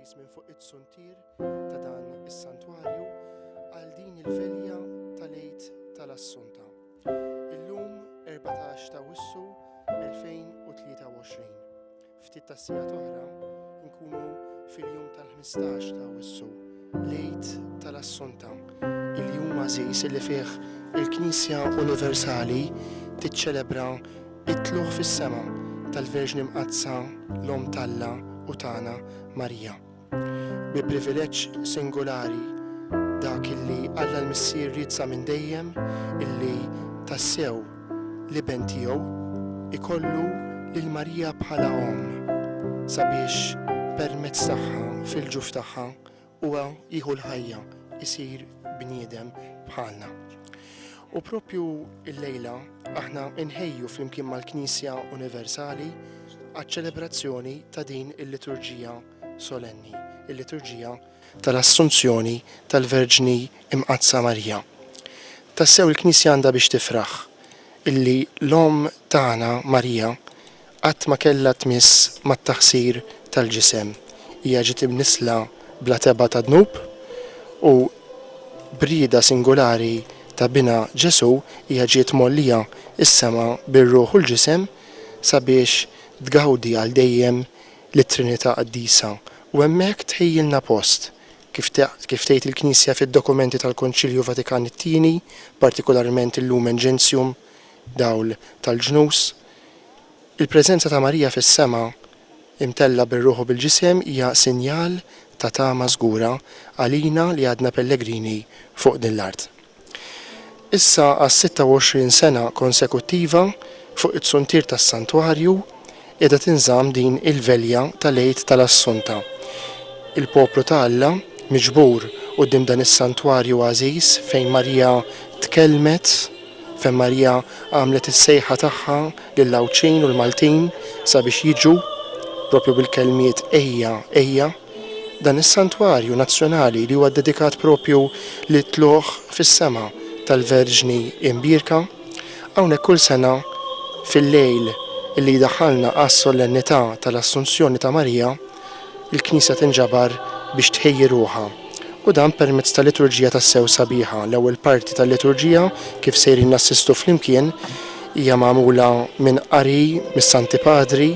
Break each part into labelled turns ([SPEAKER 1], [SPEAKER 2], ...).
[SPEAKER 1] nies minn fuq it-suntir ta' dan is-santwarju għal din il-velja tal-Għid tal-Assunta. Illum 14 ta' Wissu 2023. Ftit ta' sigħat oħra nkunu fil-jum tal-15 ta' Wissu, l-Għid tal-Assunta. Il-jum għażiż li fih il-Knisja Universali tiċċelebra it-tluħ fis-sema tal-Verġni Mqazza l-Om Talla u tagħna Marija. Bi privileġġ singolari dak illi Alla l-Missier rizza minn dejjem illi tassew li ben tiegħu ikollu lil Marija bħala Om sabiex permezz tagħha fil-ġuf tagħha huwa jieħu l-ħajja isir bniedem bħalna. U propju il-lejla aħna inħejju flimkien mal-Knisja Universali għaċ-ċelebrazzjoni ta' din il-liturġija solenni, il-liturġija tal-Assunzjoni tal-Verġni Mqazza Marija. Tassew il-Knisja għandha biex tifraħ illi l-Om tagħna Marija qatt ma kellha tmiss mat-taħsir tal-ġisem. Hija ġiet imnisla bla teba ta' dnub u brieda singolari ta' bina Ġesu hija ġiet mollija is-sema bir-ruħ u l-ġisem sabiex tgawdi għal dejjem lit-Trinità Qaddisa u hemmhekk tħejjilna post kif tgħid il-Knisja fid-dokumenti tal-Konċilju Vatikan it-Tieni, partikolarment il-Lumen Gentium, dawl tal-ġnus. Il-preżenza ta' Marija fis-sema imtella bir-ruħ u bil-ġisem hija sinjal ta' tama żgura għalina li għadna pellegrini fuq din l-art. Issa għas 26 sena konsekuttiva fuq it-suntir tas-santwarju qiegħda tinżamm din il-velja tal-Għid tal-Assunta. Il-poplu ta' Alla miġbur quddiem dan is-santwarju għażiż fejn Marija tkellmet, fejn Marija għamlet is-sejħa tagħha lill-Lawċin u l-Maltin sabiex jiġu propju bil-kelmiet ejja. Dan is-santwarju nazzjonali li huwa dedikat propju li tluħ fis-sema tal-Verġni Imbirka, hawnhekk kull sena fil-lejl illi daħħalna għas-solennità tal-Assunzjoni ta' Marija, il-Knisja tinġabar biex tħejji ruħha. U dan permezz tal-liturġija tas-sew sabiħa. L-ewwel parti tal-liturġija kif sejrin nassistu flimkien hija magħmula minn qari mis-Santi Padri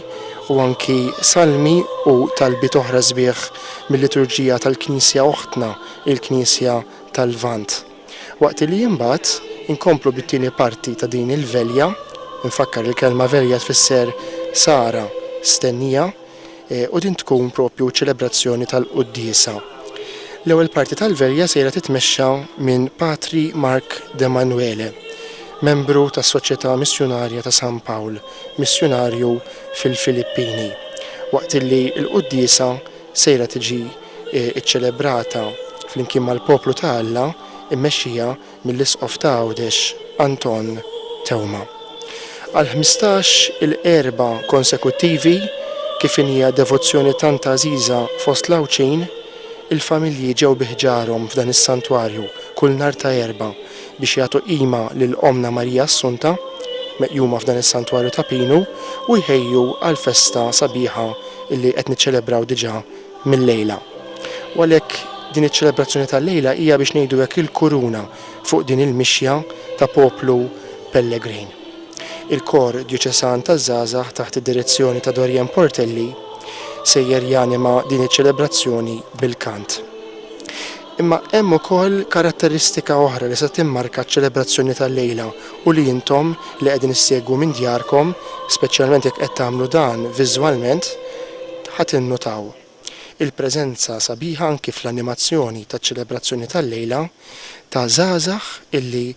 [SPEAKER 1] u anki salmi u talbiet oħra sbieħ mill-liturġija tal-Knisja oħtna, il-Knisja tal-Lvant. Waqt li imbagħad inkomplu bit-tieni parti ta' din il-velja, infakkar il-kelma velja tfisser sara stennija u din tkun propju ċelebrazzjoni tal-Quddiesa. L-ewwel parti tal-velja sejra titmexxa minn Patri Mark de Manuele, membru tas-Soċjetà Missjonarja ta' San Pawl, missjonarju fil-Filippini. Waqt li l-Quddiesa sejra tiġi iċċelebrata flimkien mal-poplu ta' Alla immexxija mill-Isqof ta' Għawdex Anton Tewma. Għal 15 il-erba konsekuttivi kif hija devozzjoni tant għażiża fost Lawċin, il-familji ġew biħġarhom f'dan is-santwarju kull nhar ta' erba biex jagħtu qima lil Omna Marija Assunta meqjuma f'dan is-santwarju ta' Pinu u jħejju għal festa sabiħa illi qed niċċelebraw diġà mill-lejla. U għalhekk din iċ-ċelebrazzjoni tal-lejla hija biex ngħidu hekk il-kuruna fuq din il-mixja ta' poplu pellegrin. Il-kor djuċesan taż-żgħażagħ taħt id-direzzjoni ta' Dorien Portelli sejjer janima din iċ-ċelebrazzjoni bil-kant. Imma hemm ukoll karatteristika oħra li se timmarka ċ-ċelebrazzjoni tal-lejla u li intom li qegħdin issegwu minn djarkom, speċjalment jekk qed tagħmlu dan viżwalment, ħadd innutaw il-preżenza sabiħa anki fl-animazzjoni taċ-ċelebrazzjoni tal-lejla ta' żgħażagħ illi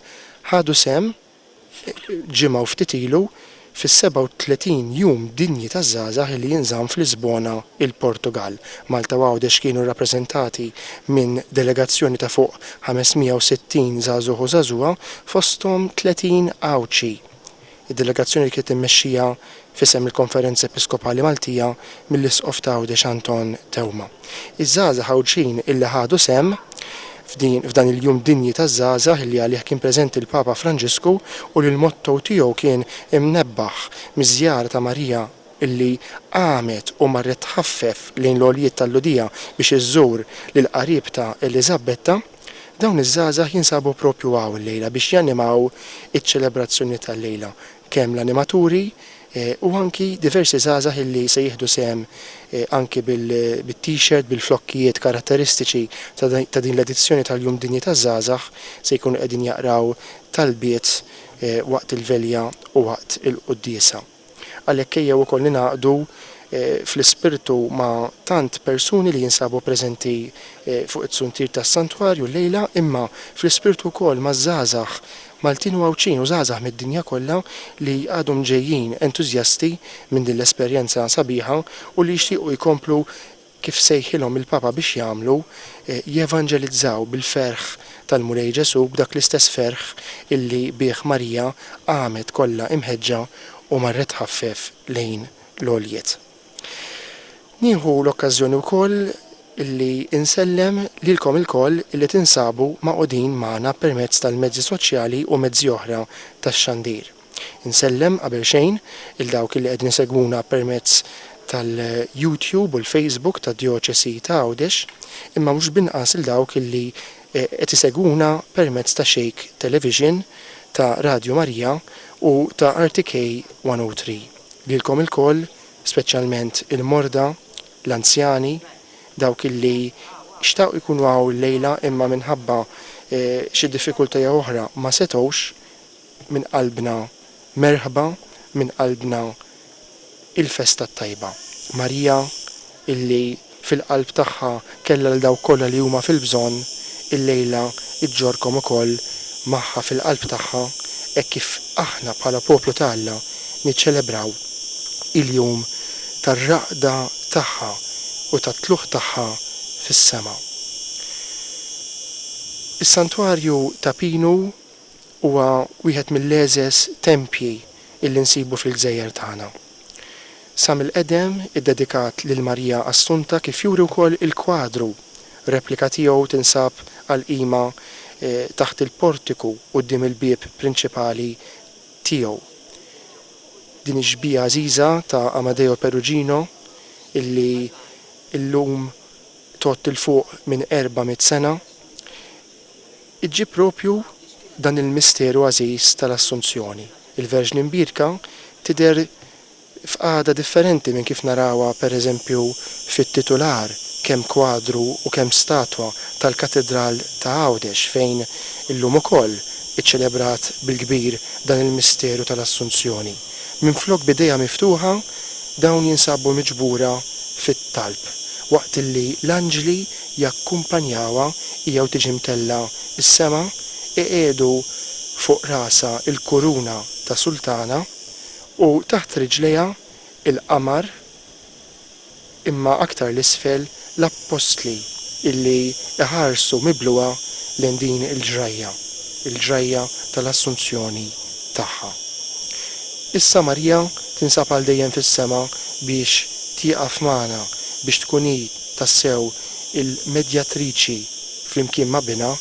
[SPEAKER 1] ħadu sem ġimgħa u ftit ilu fis-37 jum dinji taż-żgħażagħ li jinżamm fl-Lisbona il-Portugal. Malta u Għawdex kienu rappreżentati minn delegazzjoni ta' fuq 560 żagħżugħ u żagħżugħa fosthom 30 Għawċi. Id-delegazzjoni kienet immexxija f'isem il-Konferenza Episkopali Maltija mill-Isqof ta' Għawdex Anton Tewma. Iż-żgħażagħ Għawċin illi ħadu sem f'dan il-jum dinji taż-żgħażagħ li għalih kien preżenti l-Papa Franġisku u li l-motto tiegħu kien imnebbaħ miż-żjara ta' Marija illi għamet u marret tħaffef lejn l-għoljiet tal-Lodija biex iżżur lill-qarib ta' Elizabetta, dawn iż-żgħażagħ jinsabu propju għaw il-lejla biex janimaw iċ-ċelebrazzjoni tal-lejla. Kemm l-animaturi u anki diversi żgħażagħ illi se jieħdu sehem anki bil-t-shirt, bil-flokkijiet karatteristiċi ta' din l-edizzjoni tal-Jum Dinji taż-żgħażagħ se jkunu qegħdin jaqraw talbiet waqt il-velja u waqt il-quddiesa. Għalhekk ejjew ukoll ninaqdu fl-ispirtu ma' tant persuni li jinsabu preżenti fuq it-suntir tas-santwarju lejla, imma fl-ispirtu wkoll ma' żgħażagħ Maltin u Għawċin u żgħażagħ mid-dinja kollha li għadhom ġejjin entużjasti minn din l-esperjenza sabiħa u li jixtiequ jkomplu kif sejħilhom il-Papa biex jagħmlu jevanġelizzaw bil-ferħ tal-Mulej Ġesu b'dak l-istess ferħ illi bih Marija għamet kollha imħeġġa u marret ħaffef lejn l-għoljiet. Nieħu l-okkażjoni wkoll illi insellem lilkom ilkoll illi tinsabu maqudin magħna permezz tal-mezzi soċjali u mezzi oħra tax-xandir. Insellem qabel xejn il dawk illi qegħdin isegwuna permezz tal-YouTube u l-Facebook tad-Djoċesi ta' Għawdex, imma mhux binqas il dawk illi qed isegwuna permezz ta' Shake Television, ta' Radio Marija u ta' RTK 103. Lilkom ilkoll, speċjalment il-morda, l-anzjani, dawk illi xtaqu jkunu għaw l-lejla imma minħabba xi diffikultajja oħra ma setgħux minn qalbna merħba, minn qalbna il-festa tajba. Marija illi fil-qalb tagħha kellha l dawk kollha li huma fil-bżonn, il-lejla iġġorkom ukoll magħha fil-qalb tagħha hekk kif aħna bħala poplu ta' Alla niċċelebraw il-jum tar-raqda tagħha u tat-tluħ tagħha fis-sema. Is-santwarju ta' Pinu huwa wieħed mill-eżes tempji illi nsibu fil-Gżejjer tagħna. Sa mill-qedem iddedikat lil Marija Assunta kif juri wkoll il-kwadru. Replika tiegħu tinsab għal-qima taħt il-portiku quddiem il-bieb prinċipali tiegħu. Din ix-xbija għażiża ta' Amadeo Perugino illi illum tot il-fuq minn 400 sena, iġġib propju dan il-misteru għażiż tal-Assunzjoni. Il-Verġni Mbirka tidher f'qagħda differenti minn kif narawha pereżempju fit-titular kemm kwadru u kemm statwa tal-Katedral ta' Għawdex fejn illum ukoll iċċelebrat bil-kbir dan il-misteru tal-Assunzjoni. Minflok bidejja miftuħa dawn jinsabu miġbura fit-talb, waqt illi l-anġli jakkumpanjawha jew tiġi mtella is-sema iqiegħdu fuq rasa il-kuruna ta' sultana u taħt riġlejha il-qamar imma aktar l-isfel l-appostli illi iħarsu mibluwa lejn din il-ġrajja tal-Assunzjoni tagħha. Issa Marija tinsab għal dejjem fis-sema biex tieqaf magħna biex tkun hi tassew il-medjatriċi flimkien ma' bina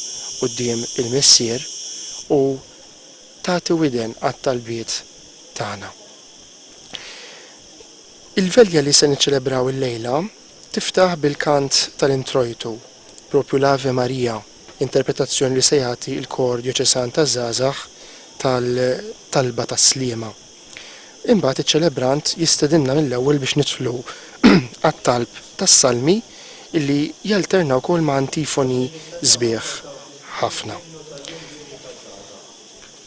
[SPEAKER 1] quddiem il-Missier u tagħti widen għat-talbiet tagħna. Il-velja li se niċċelebraw il-lejla tiftaħ bil-kant tal-introjtu, propju l-Ave Marija, interpretazzjoni li se jagħti l-Kor Djoċesan taż-żgħażagħ tal-talba tas-sliema. Imbagħad iċ-ċelebrant jistedinna mill-ewwel biex nidħlu għat-talb tas-salmi illi jalterna wkoll ma' antifoni sbieħ ħafna.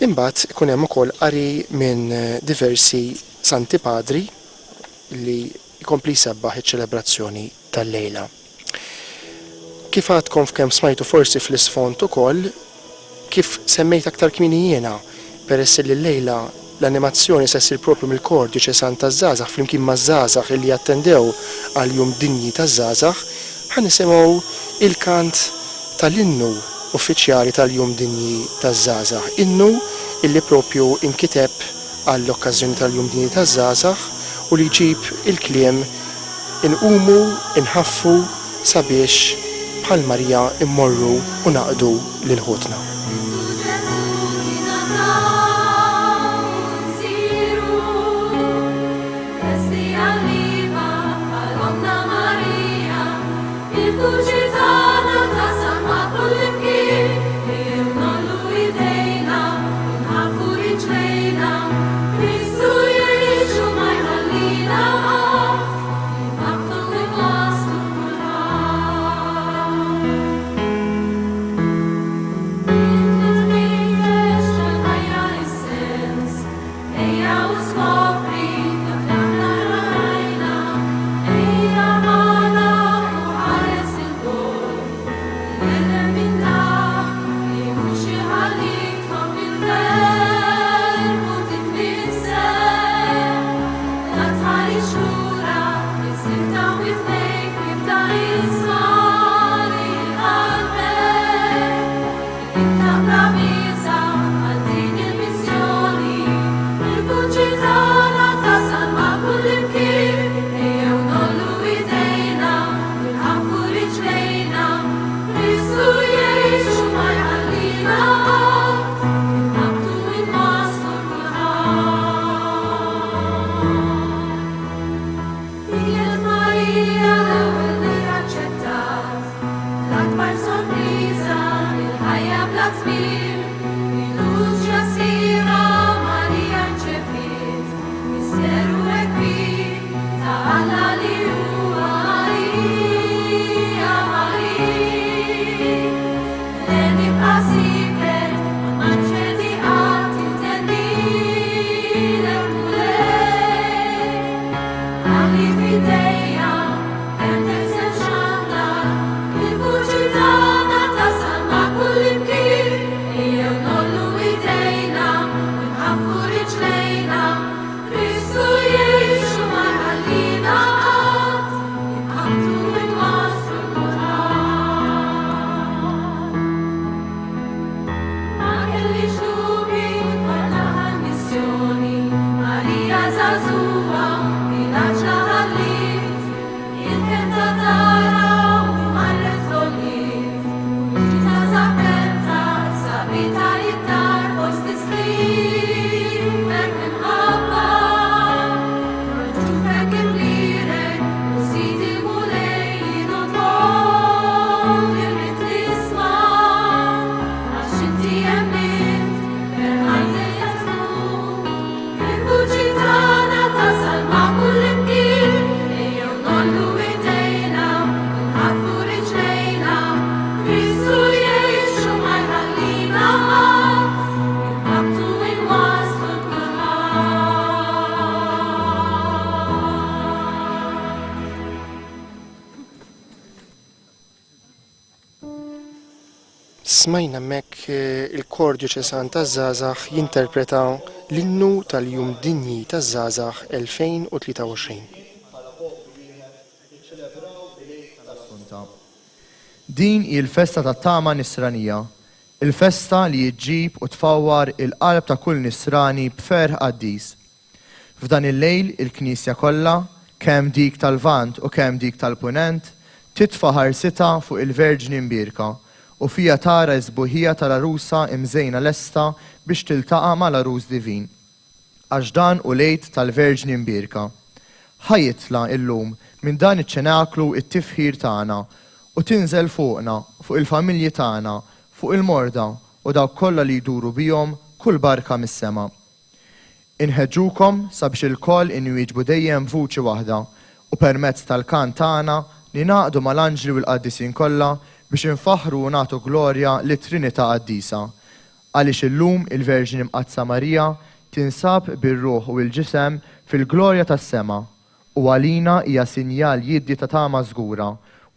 [SPEAKER 1] Imbagħad ikun hemm ukoll qari minn diversi Santi Padri illi jkompli jsebbaħ iċ-ċelebrazzjoni tal-lejla. Kif għadkom f'kemm smajtu forsi fl-isfond ukoll, kif semmejt aktar kmieni jiena peress li l-lejla l-animazzjoni se ssir propju mill-Kor Djoċesan taż-żgħażagħ flimkien maż-żgħażagħ illi jattendew għal Jum Dinji taż-żgħażagħ ħanisimgħu il-kant tal-innu uffiċjali tal-Jum Dinji taż-żgħażagħ. Innu illi propju inkiteb għall-okkażjoni tal-Jum Dinji taż-żgħażagħ u li jġib il-kliem inqumu, inħaffu sabiex bħal Marija immorru u naqdu lil ħutna. Smajna mek il-kor dioċesan taż-żgħażagħ jinterpreta l-innu tal-Jum Dinji taż-żgħażagħ 2023.
[SPEAKER 2] Din hi l-festa tat-tama nisranija, il-festa li jġib u tfawwar il-qalb ta' kull nisrani b'ferħ qaddis. F'dan il-lejl il-Knisja kollha, kemm dik tal-Lvant u kemm dik tal-Punent, titfa' ħarsitha fuq il-Verġni mbierka u fija tara żbuħija tal-arusa imżejna lesta biex tiltaqa' mal-arus divin. Għax dan u lejt tal-Verġni mbierka. Ħajitla illum minn dan iċ-ċenaklu it-tifħir tagħna u tinżel fuqna, fuq il-familji tagħna, fuq il-morda u dawk kollha li jduru bihom kull barka mis-sema. Inħeġġukom sabiex il-koll inwieġbu dejjem vuċi waħda u permezz tal-kant tagħna li naqdu mal-anġli u l-qaddisin kollha biex infaħru u nagħtu glorja lit-Trinità Qaddisa. Għaliex illum il-Verġini Mqazza Marija tinsab bir-ruħ u l-ġisem fil-glorja tas-sema u għalina hija sinjal jiddi ta' tama żgura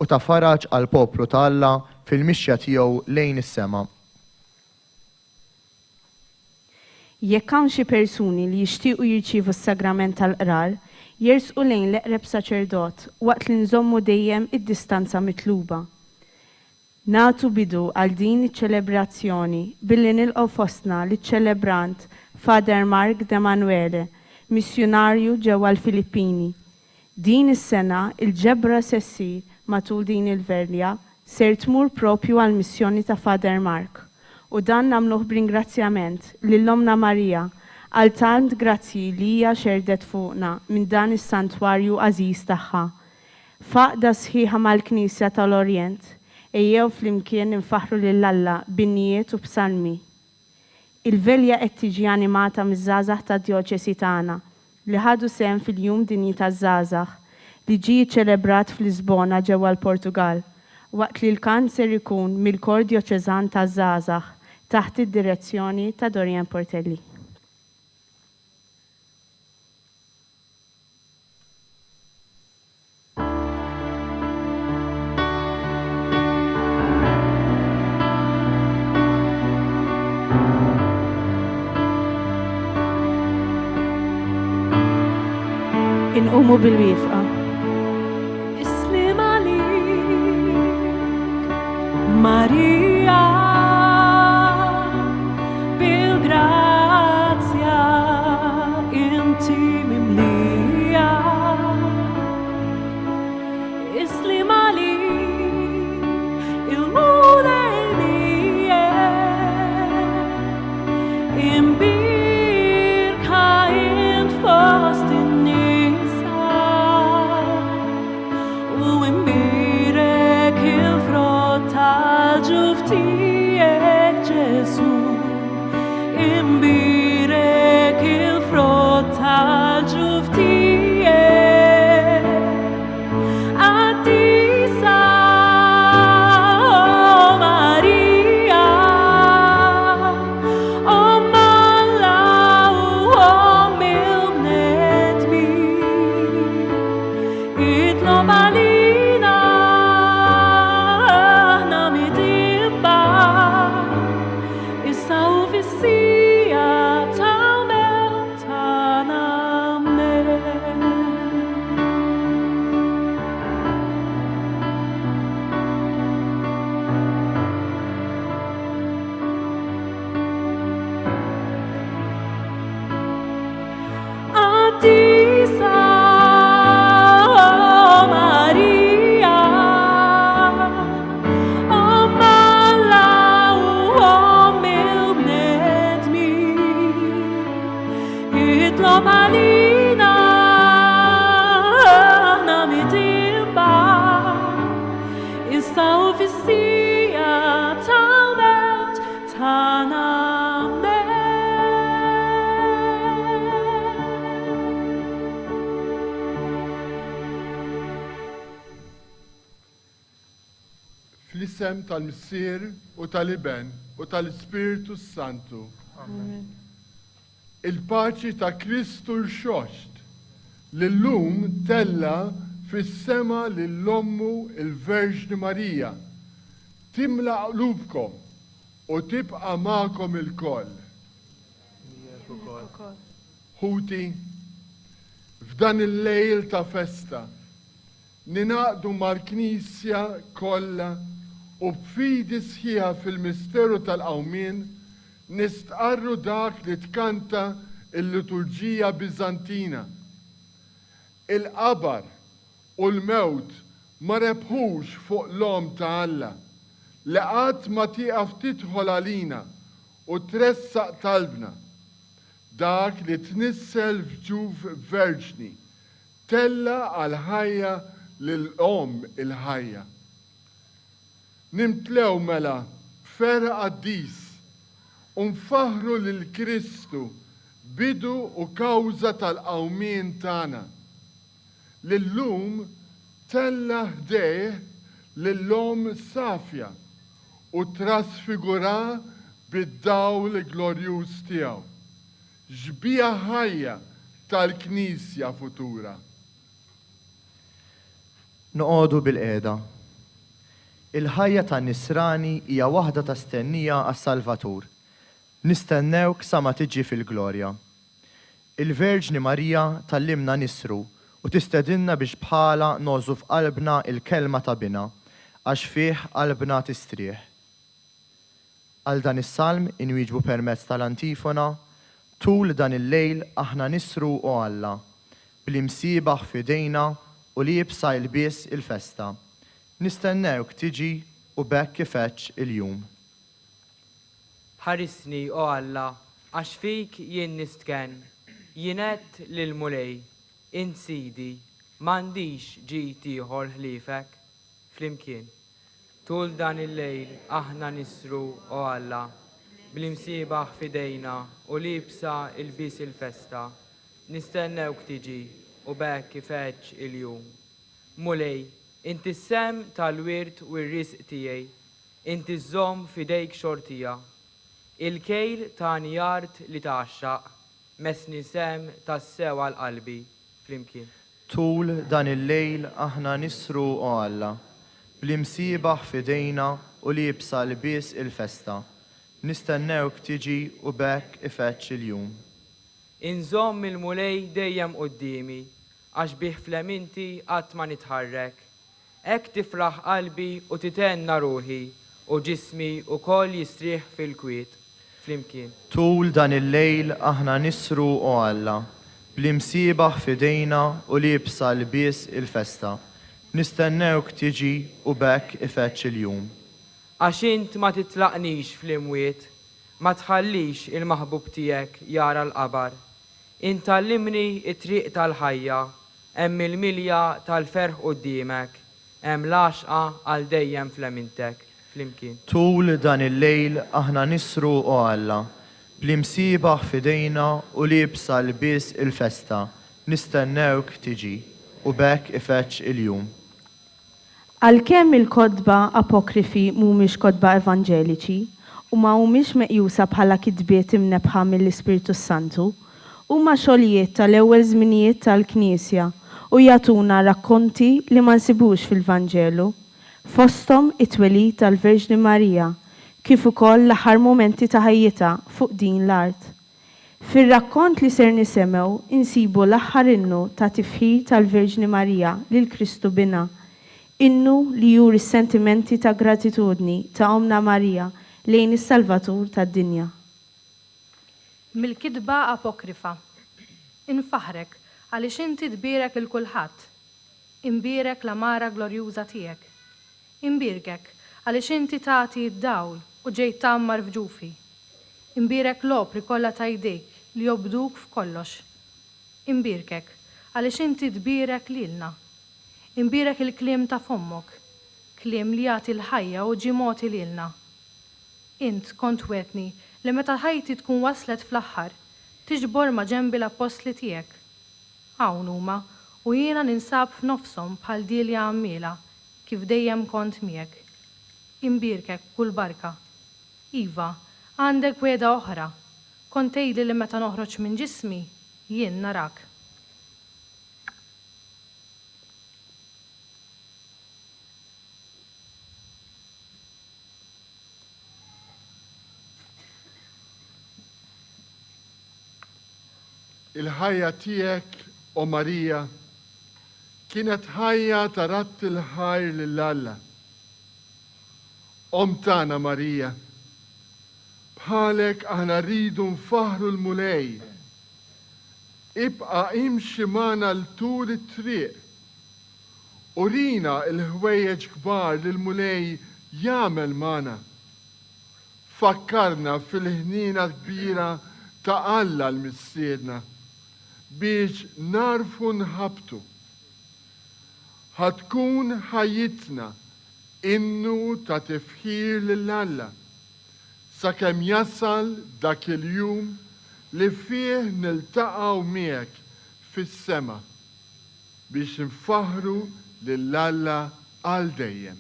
[SPEAKER 2] u ta' faraġ għal poplu ta' Alla fil-mixja tiegħu lejn is-sema.
[SPEAKER 3] Jekk hawn xi persuni li jixtiequ jirċievu s-sagrament tal-qrar, jersqu lejn l-eqreb saċerdot waqt li nżommu dejjem id-distanza mitluba. Nagħtu bidu għal din iċ-ċelebrazzjoni billi nilqgħu fostna liċ-ċelebrant Father Mark De Manuele, missjonarju ġewwa l-Filippini. Din is-sena il-ġebra se ssir matul din il-verja ser tmur propju għal missjoni ta' Father Mark u dan nagħmluh b'ringrazzjament lill-Omna Marija għal tant grazzi li hija xerdet fuqna minn dan is-santwarju għażiż tagħha. Faqda sħiħa mal-Knisja tal-Orjent ejjew flimkien infaħru lil Alla bin-nijiet u b'salmi. Il-velja qed tiġi animata miż-żgħażagħ tad-djoċesi tagħna li ħadu sehem fil-Jum Dinji taż-żgħażagħ li ġie ċelebrat f'Lisbona ġewwa l-Portugal waqt li l-kant ser ikun mill-kor djoċeżan taż-żgħażagħ taħt id-direzzjoni ta' Dorian Portelli. Inqumu bil-wifqa.
[SPEAKER 4] Islim għalik, Marija, bil-grazzja inti mimlija. Islim għalik, il-mulejnija, imbirka int fost Tiegħek Ġesu, imbirek il-frott tal-ġuf tiegħek. Għaddisa, oh Marija, Om Alla u Om il-bnedmin, itlob għalina
[SPEAKER 5] Fl-isem tal-Missier u tal-Iben u tal-Ispiritu Santu.
[SPEAKER 3] Amen.
[SPEAKER 5] Il-paċi ta' Kristu l-xoxt l-lum tella fis-sema lill-Ommu il-Verġni Marija. Timla qlubkom u tibqa' magħkom il-koll. Ħuti, f'dan il-lejl ta' festa, ninaqdu mal-Knisja kollha u b'fidi sħiħa fil-misteru tal-qawmien nistqarru dak li tkanta il-liturġija Bizantina. Il-qabar u l-mewt ma rebħux fuq l-om ta' Alla li qatt ma tieqaf tidħol għalina u tressaq talbna. Dak li tnissel f'ġuf verġni tella għal ħajja lill-om il-ħajja. Nimtlew mela fer qaddis u nfaħru lil Kristu bidu u kawża tal-qawmien tagħna. Lillum tella ħdejh lill-om safja u trasfigura bid-dawl glorjuż tiegħu. Ġbija ħajja tal-Knisja futura.
[SPEAKER 2] Noqogħdu bil-qiegħda. Il-ħajja tan-nisrani hija waħda ta' stennija għas-Salvatur. Nistennewk sa ma tiġi fil-glorja. Il-Verġni Marija tallimna nisru u tistedinna biex bħala nożu f'qalbna il-kelma ta' bina għax fih qalbna tistrieħ. Għal dan is-salm inwieġbu permezz tal-antifona tul dan il-lejl aħna nisru u Alla bl-imsiebaħ f'idejna u li jibsa jilbies il-festa. Nistennewk tiġi u bekk ifetx il-jum.
[SPEAKER 6] Ħarisni o Alla għax fik jien nistken, jienet lil-mulej, insidi, m'għandix ġid ieħor ħliefek flimkien. Tul dan il-lejl aħna nisru o Alla bl-imsiebaħ f'idejna u li jibsa il-bis il-festa. Nistennewk tiġi u bekk ifetx il-jum. Mulej, inti s-sem tal-wirt u r-risq tiegħi, inti żomm f'idejk xortija. Il-kejl ta' njart li taxxaq, mesni sem tas-sew għal-qalbi flimkien.
[SPEAKER 2] Tul dan il-lejl aħna nisru u Alla bl-imsiebaħ f'idejna u li jibsa l-bies il-festa. Nistennewk tiġi u bekk ifetx il-jum.
[SPEAKER 6] Inżomm il-mulej dejjem qudiemi, għax bih fleminti qatt ma nitħarrek. Ek tifraħ qalbi u titenna ruħi u ġismi u koll jistrieħ fil-kwiet flimkien.
[SPEAKER 2] Tul dan il-lejl aħna nisru u Alla bl-imsiebaħ f'idejna u li jibsa l-bies il-festa. Nistennewk tiġi u bekk ifetx il-jum.
[SPEAKER 6] Għax int ma titlaqnix fl-imwiet, ma tħallix il-maħbub tiegħek jara l-qabar. Int tallimni it-triq tal-ħajja, hemm il-milja tal-ferħ quddiemek, hemm l-għaxqa għal dejjem flemintek flimkien.
[SPEAKER 2] Tul dan il-lejl aħna nisru u Alla bl-imsiebaħ f'idejna u li jibsa l-bies il-festa. Nistennewk tiġi u bekk ifetx il-jum.
[SPEAKER 3] Għalkemm il-kodba apokrifi mhumiex kodba evanġeliċi u ma mhumiex meqjusa bħala kitbiet imnebħa mill-Ispiritu Santu, huma xogħlijiet tal-ewwel żminijiet tal-Knisja u jagħtuna rakkonti li ma nsibux fil-Vanġelu, fosthom it-twelid tal-Verġni Marija, kif ukoll l-aħħar momenti ta' ħajjitha fuq din l-art. Fir-rakkont li ser nisemgħu insibu l-aħħar innu ta' tifħir tal-Verġni Marija lil Kristu bina, innu li juri s-sentimenti ta' gratitudni ta' Omna Marija lejn is-Salvatur tad-dinja.
[SPEAKER 7] Mill-kidba apokrifa. Infaħrek għaliex inti tbierek il-kulħadd. Imbierek l-amara glorjuża tiegħek. Imbierkek għaliex inti tagħti d-dawl u ġej tammar f'ġufi. Imbierek l-opri kollha ta' jdejk li jobduk f'kollox. Imbierkek għaliex inti tbierek lilna. Imbierek il-kliem ta' fommok, kliem li jagħti l-ħajja u ġimoti lilna. Int kont wetni li meta ħajti tkun waslet fl-aħħar, tiġbor ma' ġenbi l-apostli tiegħek. Hawn huma u jiena ninsab f'nofshom bħal Dilja għammiela, kif dejjem kont miegħek. Imbierkek kull barka. Iva, għandek weda oħra. Kont tgħidli li meta noħroġ minn ġismi, jien narak.
[SPEAKER 5] il-ħajja tiegħek o Marija kienet ħajja ta' ratt il-ħajr lill-Alla. Om tagħna Marija, bħalek aħna rridu nfaħru l-mulej. Ibqa' imxi magħna l-tul it-triq. Urina l-ħwejjeġ kbar li l-mulej jagħmel magħna. Fakkarna fil-ħnina kbira ta' Alla l-missiedna biex narfu nħabtu. Ħatkun ħajjitna innu ta' tifħir lill-Alla sakemm jasal dak il-jum li fih niltaqgħu miegħek fis-sema biex nfaħru lill-Alla għal dejjem.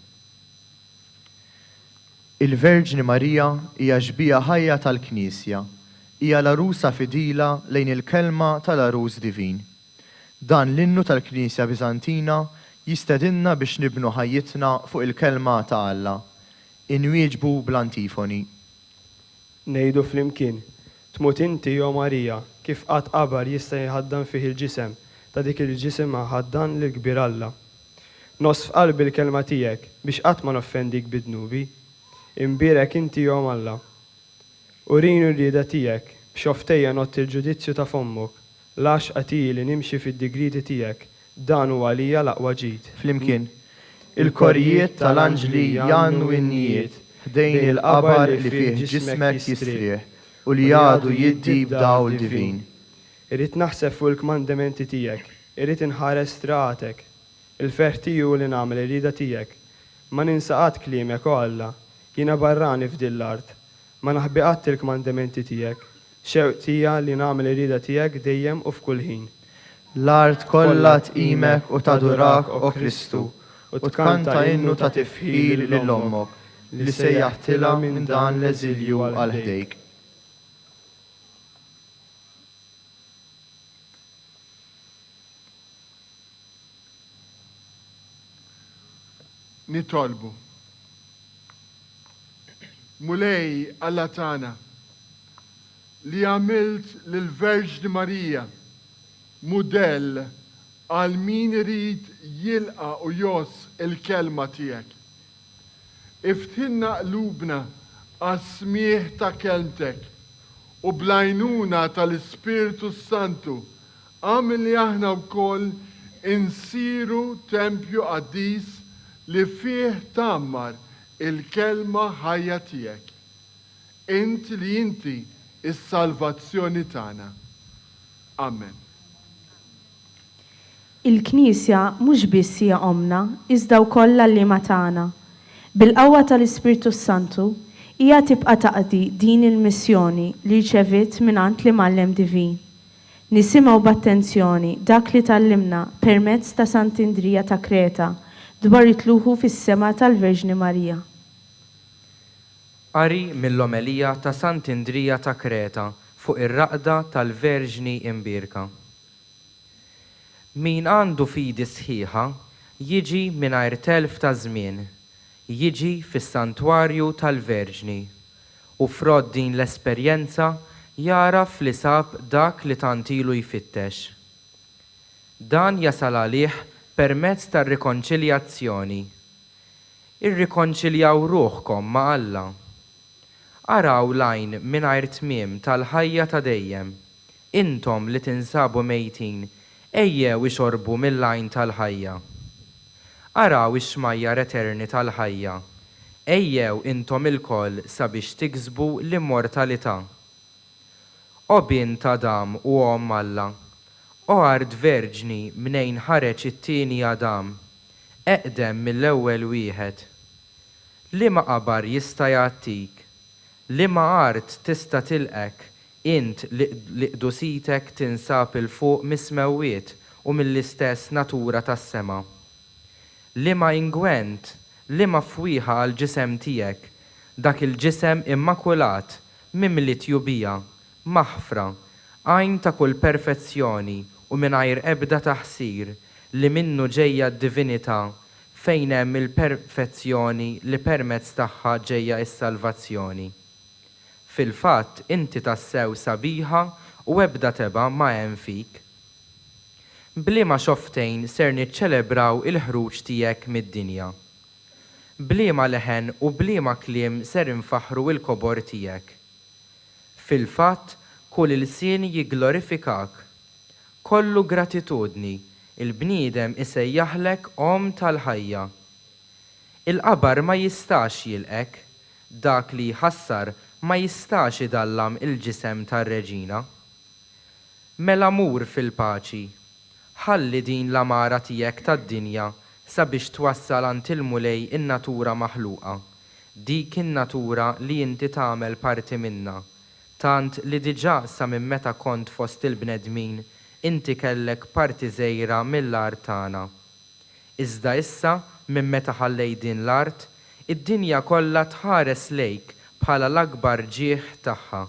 [SPEAKER 2] Il-Verġni Marija hija ġbija ħajja tal-Knisja, hija l-arusa fidila lejn il-kelma tal-arus divin. Dan l-innu tal-Knisja Bizantina jistedinna biex nibnu ħajjitna fuq il-kelma ta' Alla. Inwieġbu bl-antifoni.
[SPEAKER 8] Nejdu flimkien, tmut inti jo Marija, kif qatt qabar jista' jħaddan fih il-ġisem, ta' dik il-ġisem ħaddan lil kbir Alla. Nosf qalbi l-kelma tiegħek biex qatt ma noffendik bidnubi. Imbierek inti jom Alla. Urini r-rieda tiegħek b'xoftejja not il-ġudizzju ta' fommok, lax qatili li nimxi fid-digriti tiegħek, dan huwa għalija l-aqwa ġid.
[SPEAKER 2] Flimkien, il-korjiet tal-anġli jannu in-nijiet, ħdejn il-qabar li fih ġismek jistrieħ u li għadu jiddib dawl divin.
[SPEAKER 8] Irrid naħseb fuq il-kmandamenti tiegħek, irrid inħares traqatek, il-ferħ tiegħu li nagħmel ir-rieda tiegħek. Ma ninsaqat kliemek o Alla, jiena barrani f'din l-art, ma naħbiqat il-kmandamenti tiegħek, xewqtija li nagħmel ir-rieda tiegħek dejjem u f'kull ħin.
[SPEAKER 2] L-art kollha tqimek u tadurak o Kristu, u tkanta innu ta' tifħir lil ommok li sejjaħtilha minn dan l-eżilju għal ħdejk.
[SPEAKER 5] Nitolbu. Mulej Alla tagħna li għamilt lill-Verġni Marija mudell għal min irid jilqa' u jos il-kelma tiegħek. Iftinna qlubna għas-smieħ ta' kelmtek u blajnuna tal-Ispiritu Santu għamil li aħna wkoll insiru tempju qaddis li fih tammar il-kelma ħajja tiegħek. Inti li inti is-salvazzjoni tagħna. Amen.
[SPEAKER 3] Il-Knisja mhux biss hija omna, iżda wkoll l-għalliema tagħna. Bil-qawwa tal-Ispiritu Santu hija tibqa' taqdi din il-missjoni li rċevit mingħand l-Imgħallem Divin. Nisimgħu b'attenzjoni dak li tallimna permezz ta' Sant'Indrija ta' Kreta dwar itluħu fis-sema tal-Verġni Marija.
[SPEAKER 6] Qari mill-omelija ta' Sant'Indrija ta' Kreta fuq ir-raqda tal-Verġni imbierka. Min għandu fidi sħiħa jiġi mingħajr telf ta' żmien, jiġi fis-santwarju tal-Verġni u frod din l-esperjenza jaraf li sab dak li tantilu jfittex. Dan jasal għalih permezz tar-rikonċiljazzjoni. Irrikonċiljaw ruħkom ma' Alla. Araw lajn mingħajr tmiem tal-ħajja ta' dejjem. Intom li tinsabu mejtin, ejjew ixorbu mill-lajn tal-ħajja. Araw ix-xmajjar eterni tal-ħajja. Ejjew intom il-koll sabiex tiksbu l-immortalità. Obin ta' Adam u Om Alla. O ard verġni mnejn ħareġ it-tieni Adam, eqdem mill-ewwel wieħed. Liema qabar jista' jagħtik, liema art tista' tilqek, int li qdusitek tinsab il fuq mismewwiet u mill-istess natura tas-sema. Liema ingwent, liema fwieħa għal ġisem tiegħek, dak il-ġisem immakulat, mimli tjubija, maħfra, għajn ta' kull perfezzjoni u mingħajr ebda taħsir li minnu ġejja d-divinità fejn hemm il-perfezzjoni li permezz tagħha ġejja s-salvazzjoni. Fil-fatt inti tassew sabiħa u ebda teba ma hemm fik. Bliema xoftejn ser niċċelebraw il-ħruġ tiegħek mid-dinja. Bliema leħen u bliema kliem ser infaħru il-kobor tiegħek. Fil-fatt, kull il-sien jigglorifikak. Kollu gratitudni, il-bniedem isejjaħlek Om tal-ħajja. Il-qabar ma jistax jilqek, dak li jħassar ma jistax idallam il-ġisem tar-Reġina. Mela mur fil-paċi, ħalli din l-amara tiegħek tad-dinja sabiex twassal għand il-mulej in-natura maħluqa, dik in-natura li inti tagħmel parti minna, tant li diġà sa minn meta kont fost il-bnedmin inti kellek parti żgħira mill-art tagħna. Iżda issa minn meta ħallej din l-art, id-dinja kollha tħares lejk bħala l-akbar ġieħ tagħha.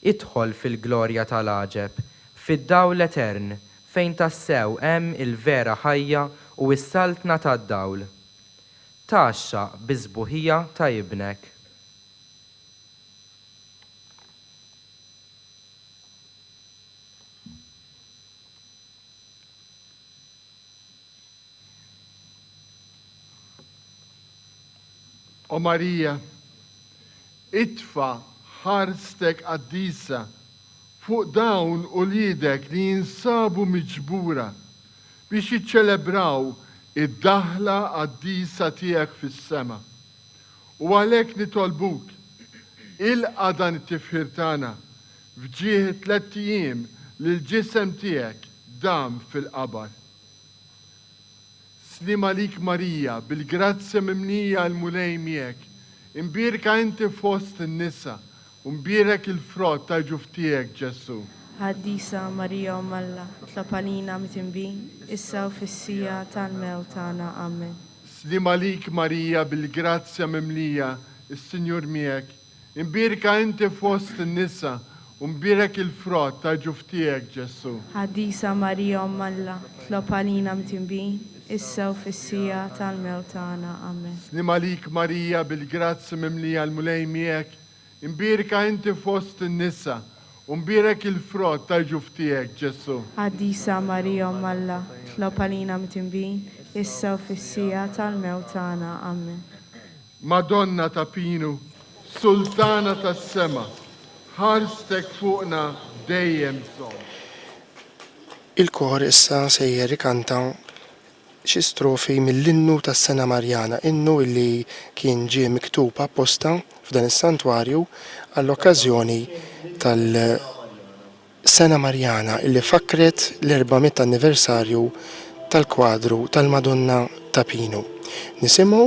[SPEAKER 6] Idħol fil-glorja tal-għaġeb, fid-dawl etern, fejn tassew hemm il-vera ħajja u s-saltna tad-dawl. Taxxa biżbuħija ta' ibnek.
[SPEAKER 5] O Marija, itfa ħarstek qaddisa fuq dawn u lidek li jinsabu miġbura biex jiċċelebraw id-daħla qaddisa tiegħek fis-sema. U għalhekk nitolbuk ilqa' dan it-tifħir tagħna fġieħ 3 ijiem li l-ġisem tiegħek dam fil-qabar. Slim għalik Marija, bil-grazzja mimnija l-mulej miegħek, imbierka inti fost in-nisa, u mbierek il-frott ta' ġuf tiegħek Ġesu.
[SPEAKER 3] Ħaddisa Marija Om Alla, tlab għalina mitnbin, issa u fis-sija tal-mewt tagħna. Amen.
[SPEAKER 5] Slim għalik Marija, bil-grazzja mimlija, is-Sinjur miegħek, imbierka inti fost in-nisa, u mbierek il-frott ta' ġuf tiegħek Ġesu.
[SPEAKER 3] Ħaddisa Marija Om Alla, tlab għalina mitnbin, issa u fis-sija tal-mewt tagħna. Amen.
[SPEAKER 5] Slim għalik Marija, bil-grazzja mimlija l-mulej miegħek, imbierka inti fost in-nisa, u mbierek il-frott ta' ġuf tiegħek Ġesu.
[SPEAKER 3] Ħaddisa Marija Om Alla, tlab għalina mitnbin, issa u fis-sija tal-mewt tagħna. Amen.
[SPEAKER 5] Madonna ta' Pinu, Sultana tas-sema, ħarstek fuqna dejjem żomm.
[SPEAKER 1] Il-kor issa sejjer ikanta xi strofi mill-innu tas-Sena Marjana, innu illi kien ġie miktub apposta f'dan is-santwarju għall-okkażjoni tal-Sena Marjana illi fakret l-400 anniversarju tal-kwadru tal-Madonna ta' Pinu. Nisimgħu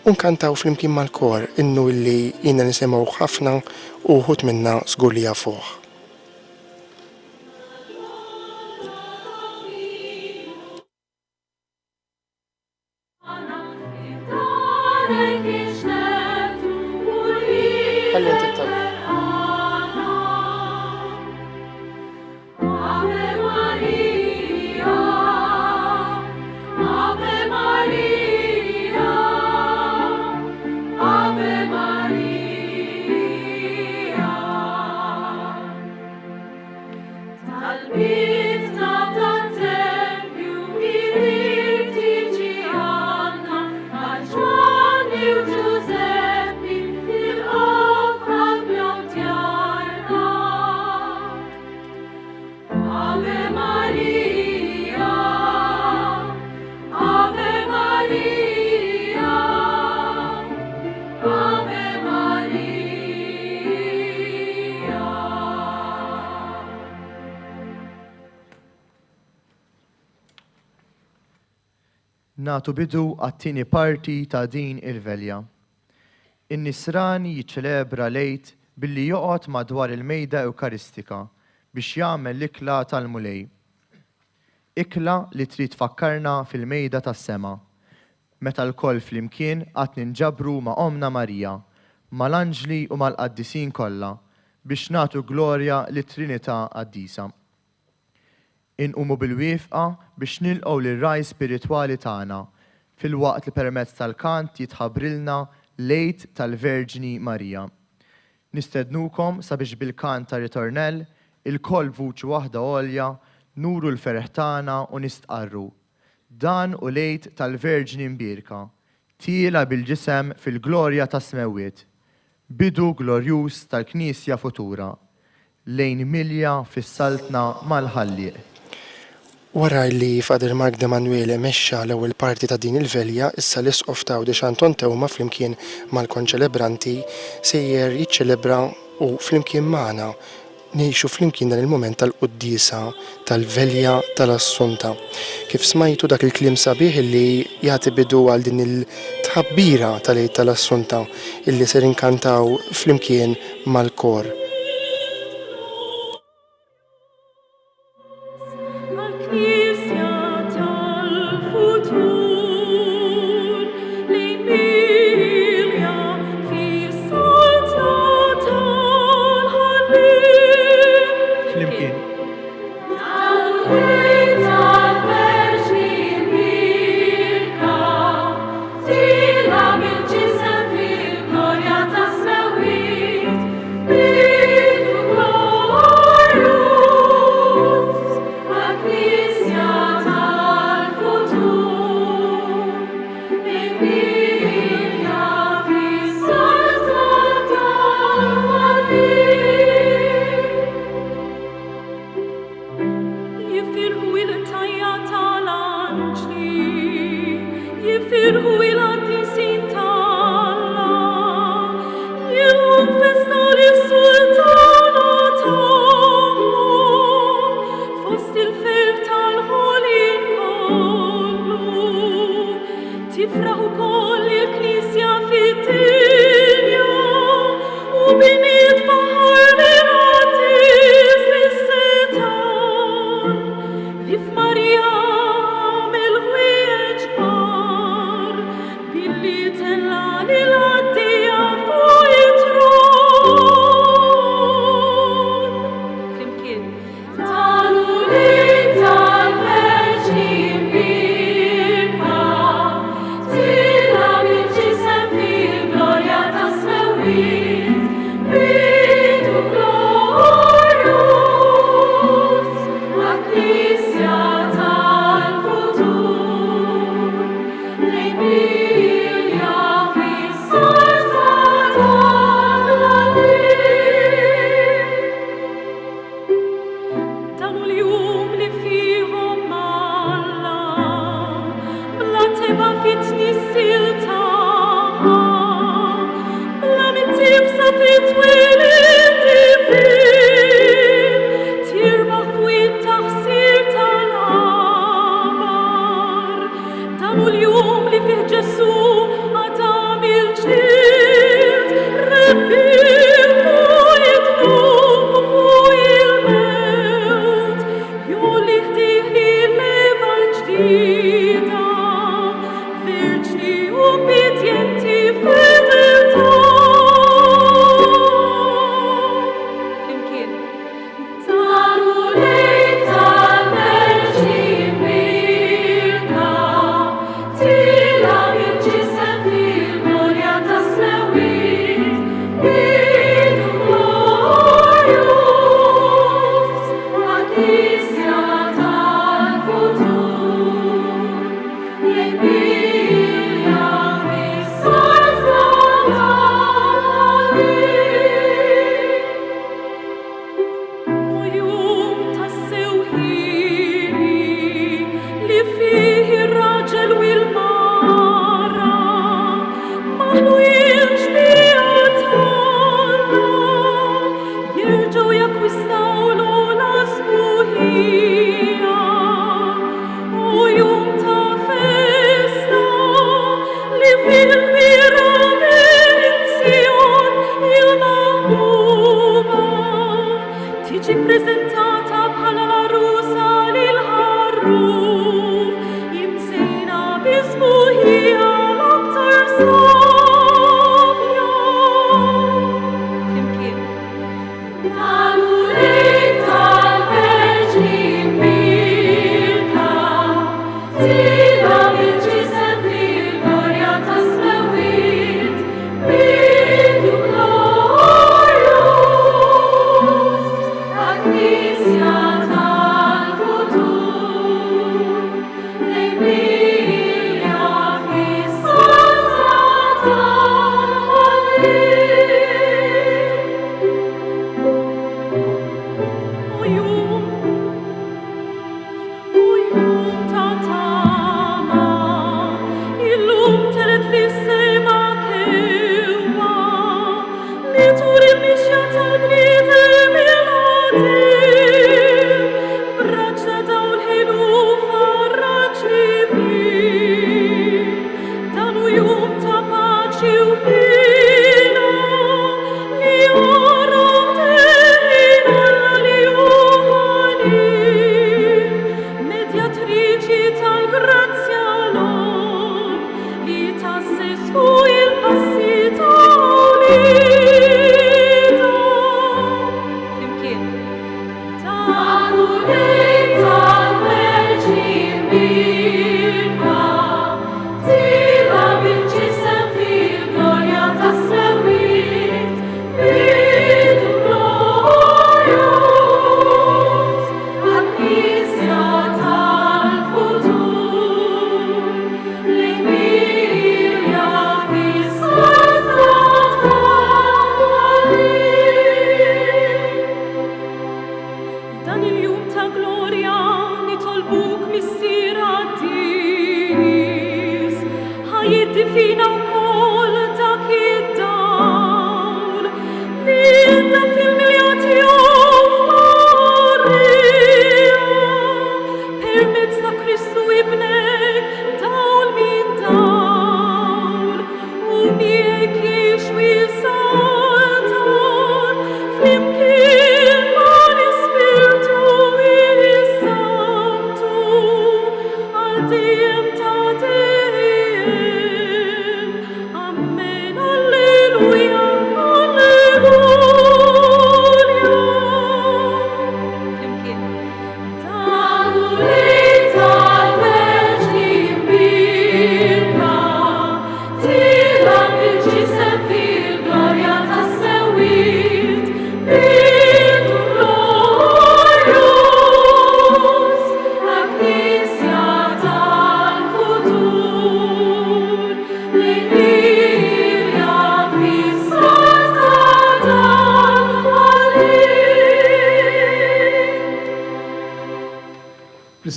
[SPEAKER 1] u nkantaw flimkien mal-kor innu illi jiena nisimgħu ħafna u ħut minna żgur li jafuh.
[SPEAKER 2] Natu bidu għat-tieni parti ta' din il-velja. In-nisrani jiċċelebra lejt billi joqgħod madwar il-mejda Ewkaristika biex jagħmel l-ikla tal-mulej. Ikla li trid tfakkarna fil-mejda tas-sema. Meta l-koll flimkien qatt ninġabru ma' Omna Marija, mal-anġli u mal-qaddisin kollha biex nagħtu glorja lit-Trinità Qaddisa. Inqumu bil-wifqa biex nilqgħu lir-raj spiritwali tagħna fil-waqt li permezz tal-kant jitħabbrilna lejt tal-Verġini Marija. Nistednukom sabiex bil-kant ta' ritornell il-koll vuċi waħda għolja, nuru l-ferħ tagħna u nistqarru. Dan u lejt tal-Verġni mbirka, tiela bil-ġisem fil-glorja ta' smewiet. Bidu glorjuż tal-Knisja futura, lejn milja fis-saltna mal-ħallieq.
[SPEAKER 1] Wara li Fader Mark de Manuele mexxa l-ewwel parti ta' din il-velja, issa l-isqof ta' de Xanton Tewma flimkien mal-konċelebranti sejjer jiċċelebra u flimkien magħna ngħixu flimkien dan il-moment tal-qudiesa tal-velja tal-Assunta. Kif smajtu dak il-kliem sabiħ illi jagħti bidu għal din il-tħabbira tal-Għid tal-Assunta illi ser inkantaw flimkien mal-kor.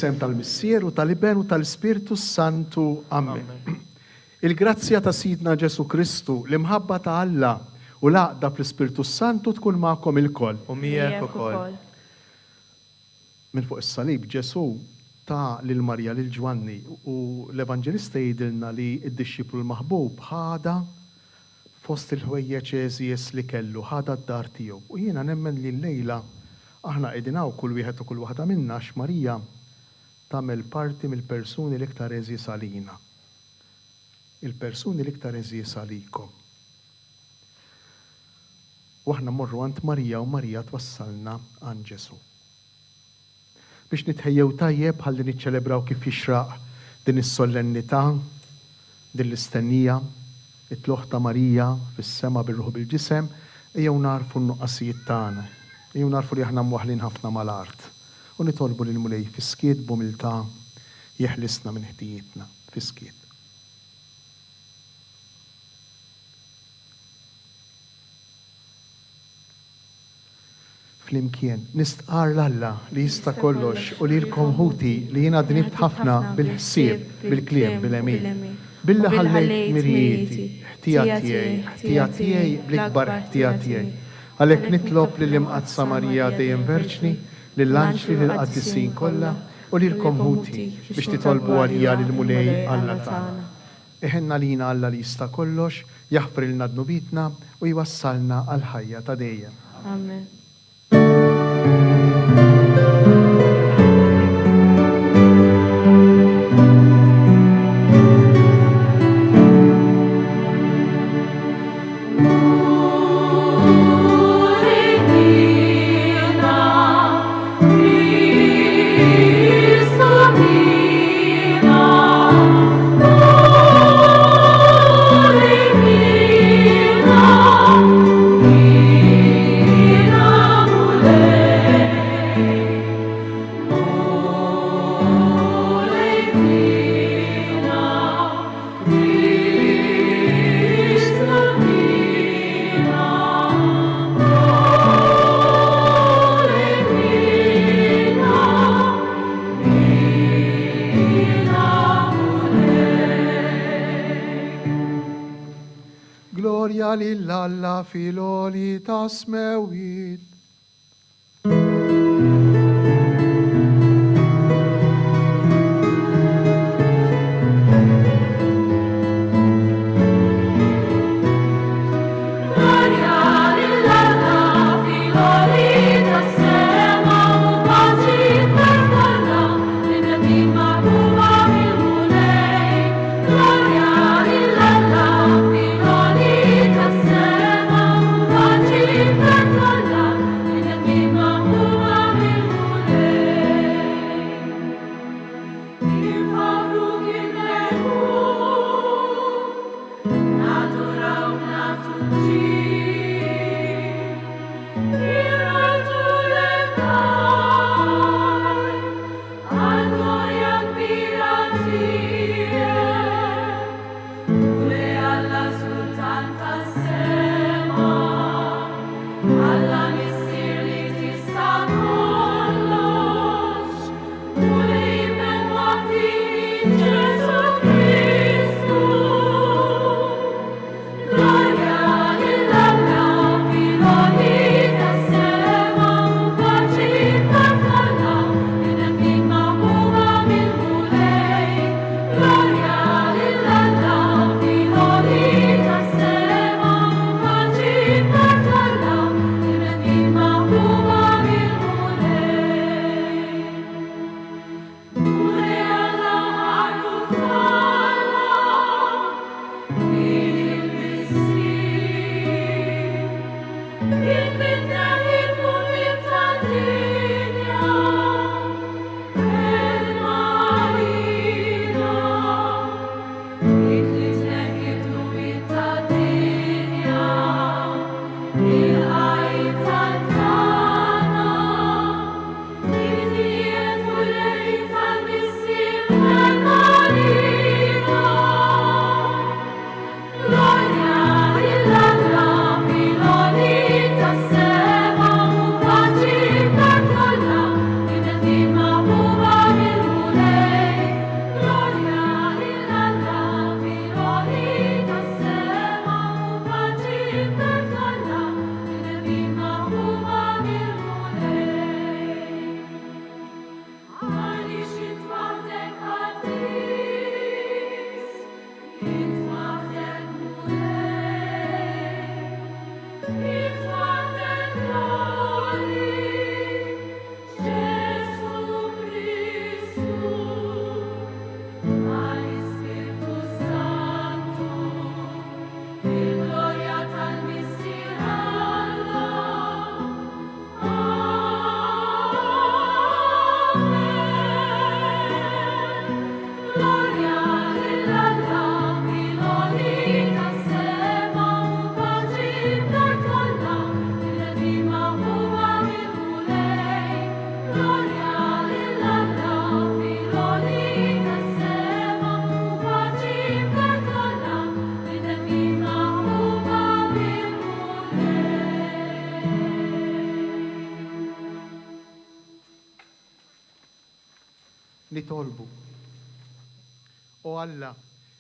[SPEAKER 9] Fl-isem tal-Missier u tal-Iben u tal-Spiritu Santu. Amen. Il-grazzja ta' Sidna Ġesu Kristu, l-imħabba ta' Alla u laqda fl-Spiritu Santu tkun ma'kom il-koll.
[SPEAKER 2] U miegħek ukoll.
[SPEAKER 9] Min fuq is-salib Ġesu ta' lil Marja lil Ġwanni u l-Evanġelista jgħidilna li d-dixxiplu l-maħbub ħada fost il-ħwejjeġ Eżies li kellu ħada d-dar tiegħu. U jiena nemmen li l-lejla aħna qegħdin hawn kull wieħed u kull waħda minna x'Marija tagħmel parti mill-persuni l-iktar eżies għalina. Il-persuni l-iktar eżies għalikom. U aħna mmorru għand Marija u Marija twassalna għand Ġesu. Biex nitħejjew tajjeb ħalli niċċelebraw kif jixraq din is-solennità, din l-istennija, it-tluħ ta' Marija fis-sema bir-ruħ bil-ġisem, ejjew narfu n-nuqqasijiet tagħna, ejjew narfu li aħna mwaħlin ħafna mal-art. U nitolbu lil Mulej fiskiet b'umiltà jeħlisna minn ħtijietna fiskiet. Flimkien, nistqar l-Alla li jista' kollox u li l-kom ħuti li jiena dnibt ħafna bil-ħsieb, bil-kliem, bil-emin. Billa ħallejt mirjieti, ħtijat tiegħi bl-ikbar ħtijat tiegħi. Għalhekk nitlob lil imqazza Marija dejjem verġni, lill-anġli lill-qaddisin kollha u lilkom ħuti biex titolbu għalija lil Mulej Alla tagħna. Iħenna lina Alla li jista' kollox, jaħfrilna dnubitna u jwassalna għal ħajja ta' dejjem.
[SPEAKER 3] Amen.
[SPEAKER 9] Gloria lill-Alla filoli ta' smewit.
[SPEAKER 4] Gloria
[SPEAKER 9] Nitolbu. O Alla,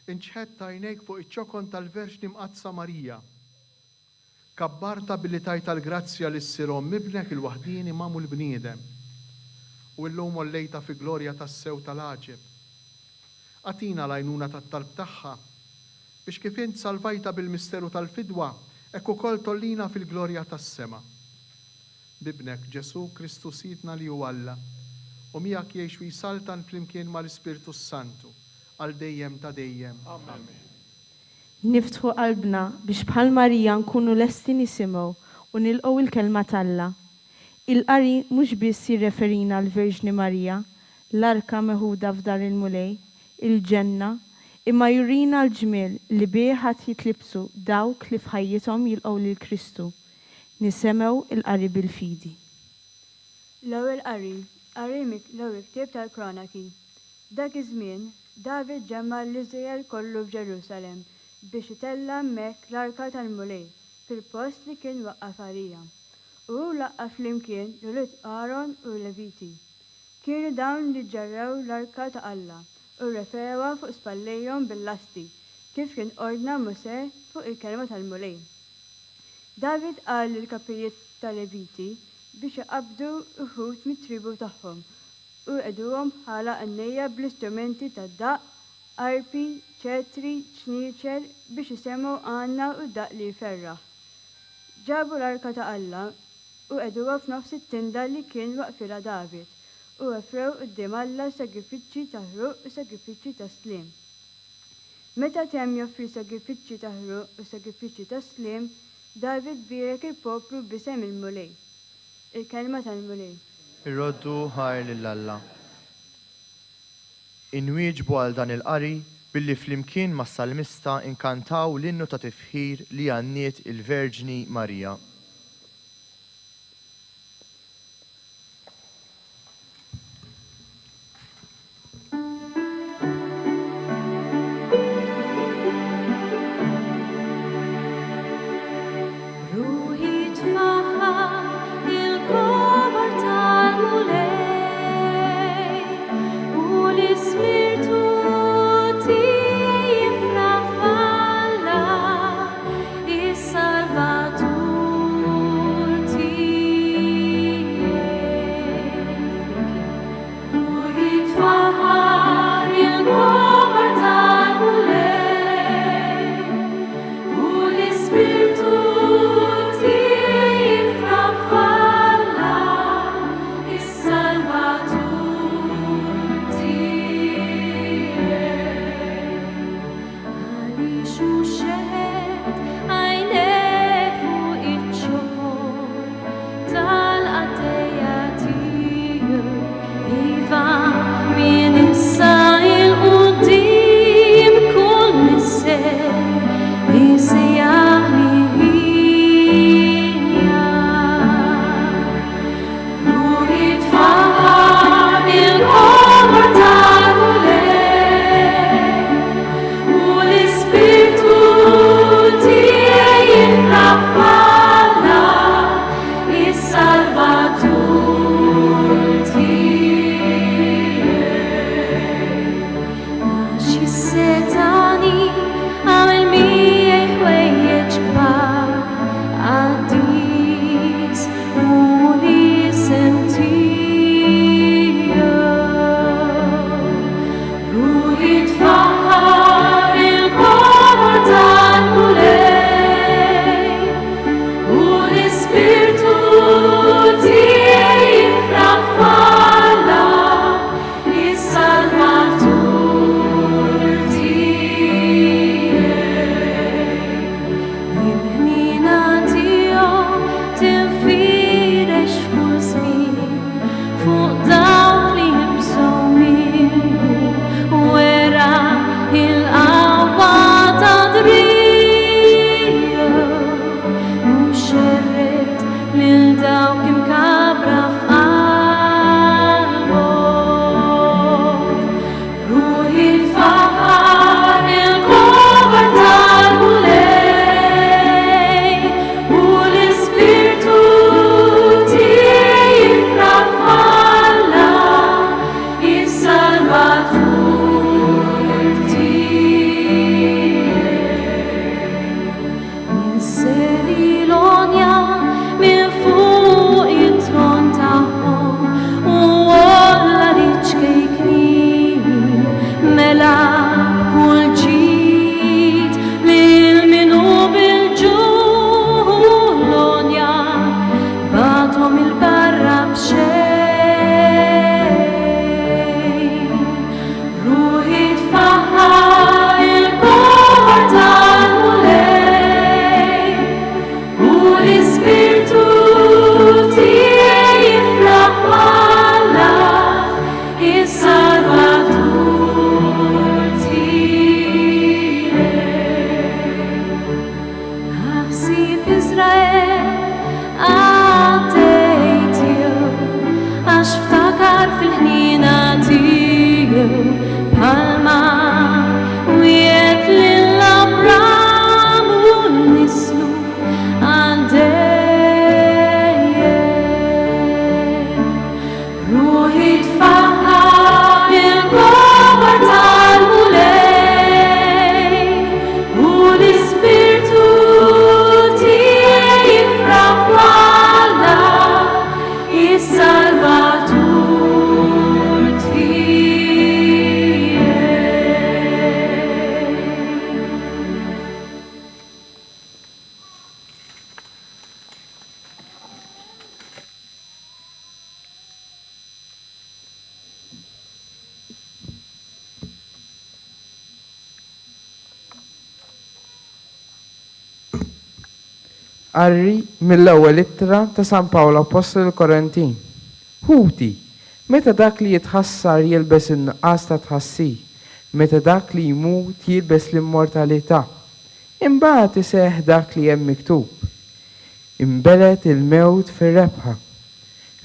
[SPEAKER 9] inċħetta għajnejk fuq iċ-ċokon tal-Verġni Mqazza Marija. Kabbarta billi tajt tal-grazzja lis-sirhom mibnek il-waħdini mamu l-bniedem. U llum ollejta fi glorja tas-sew tal-aġeb. Atina l-għajnuna tat-talb tagħha biex kif int salvajta bil-misteru tal-fidwa hekk ukoll tollina fil-glorja tas-sema. Bibnek Ġesu Kristu Sidna li hu Alla. U miegħek jgħix fi saltan flimkien mal-Ispirtu Santu għal dejjem ta' dejjem. Amen.
[SPEAKER 3] Niftħu qalbna biex bħal Marija nkunu lesti nisimgħu u nilqgħu il-kelma talla. Il-qari mhux biss jirreferina l-Verġni Marija, l-arka meħuda f'dar il-mulej, il-ġenna, imma jurina l-ġmiel li bieħat jitlibsu dawk li f'ħajjithom jilqgħu lil Kristu. Nisemgħu il-qari bil-fidi.
[SPEAKER 10] L-ewwel qari Arimik l-ewwel ktieb tal-Kronaki. Dak iż-żmien David ġemma l-Iżrael kollu f'Ġerusalemm biex itella hemmhekk l-arka tal-mulej fil-post li kien waqqaf għalija. U laqqa flimkien l-ulit Aaron u Leviti. Kienu dawn li ġarrew l-arka ta' Alla u refewa fuq spallejhom bil-lasti kif kien ordna Mosè fuq il-kelma tal-mulej. David qal lill-kapijiet tal-Leviti biex iqabdu uħud mit-tribu tagħhom u qeduhom bħala għannejja bl-istrumenti tad-daq, arpi, ċetri, ċnieċer biex isemgħu għanna u daq li jferraħ. Ġabu l-arka ta' Alla u qeduha f'nofs it-tinda li kien waqfilha David u offrew quddiem Alla sagrifiċċji ta' ħruq u sagrifiċċji ta' sliem. Meta temm joffri sagrifiċċji ta' ħruq u sagrifiċċji ta' sliem, David bierek il-poplu b'isem il-mulej. Il-kelma tal-mulej.
[SPEAKER 2] Irroddu ħajr lill-Alla. Inwieġbu għal dan il-qari billi flimkien mas salmista inkantaw l-innu ta' tifħir li għanniet il-Verġni Marija.
[SPEAKER 4] Salvatore Seri lonja min fuq it-tron tagħhom u alla riċkej kmini mela kull ġid lil minu bil-ġuħ lonja batom il-barra b'xejn. Ruħi tfaħħa il-kor tal-mulej u l-ispirtu tiegħi jifraħ f'Alla is-Salvatur tiegħi. Ħassib Iżrael għaddejtiju għax ftakar fil-ħnina tiegħu bħalma wiegħed lill-Abram u nislu għaddejjem. Ruħi tfaħħa il-kowar tal-mulej u l-ispirtu tiegħi jifraħ f'Alla is-Salvatur tiegħi.
[SPEAKER 11] Arri mill-ewwel ittra ta' San Pawlo Apostol Korintin. Ħuti, meta dak li jitħassar jilbes in-nuqqas ta' tħassir, meta dak li jmut jilbes l-immortalità. Imbagħad iseħħ dak li hemm miktub. Imbelet il-mewt fir-rebħa.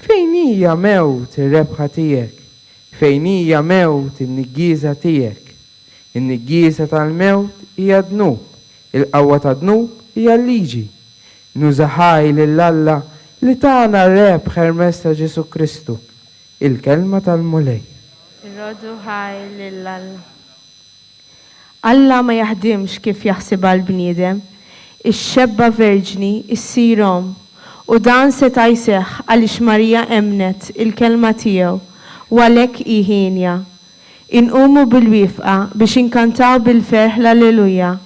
[SPEAKER 11] Fejn hija mewt ir-rebħa tiegħek? Fejn hija mewt in-niggieża tiegħek? In-niggieża tal-mewt hija dnub, il-qawwa ta' dnub hija l-liġi. Nużaħaj lill-Alla li tagħna rebħ permezz ta' Ġesu Kristu, il-kelma tal-mulej.
[SPEAKER 3] Irrodu ħaj lill-Alla. Alla ma jaħdimx kif jaħsibha l-bniedem, ix-xebba verġni issirhom u dan seta' jseħħ għaliex Marija emnet il-kelma tiegħu u għalhekk iħinja. Inqumu bil-wifqa biex inkantaw bil-ferħ l-Alleluja.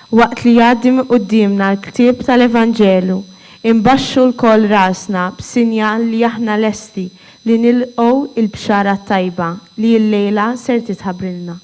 [SPEAKER 3] Waqt li jgħaddim qudiemna l-ktieb tal-Evanġelu, imbaxxu l-koll rasna b'sinjal li aħna lesti li nilqgħu il-bxara tajba li l-lejla ser titħabbrilna.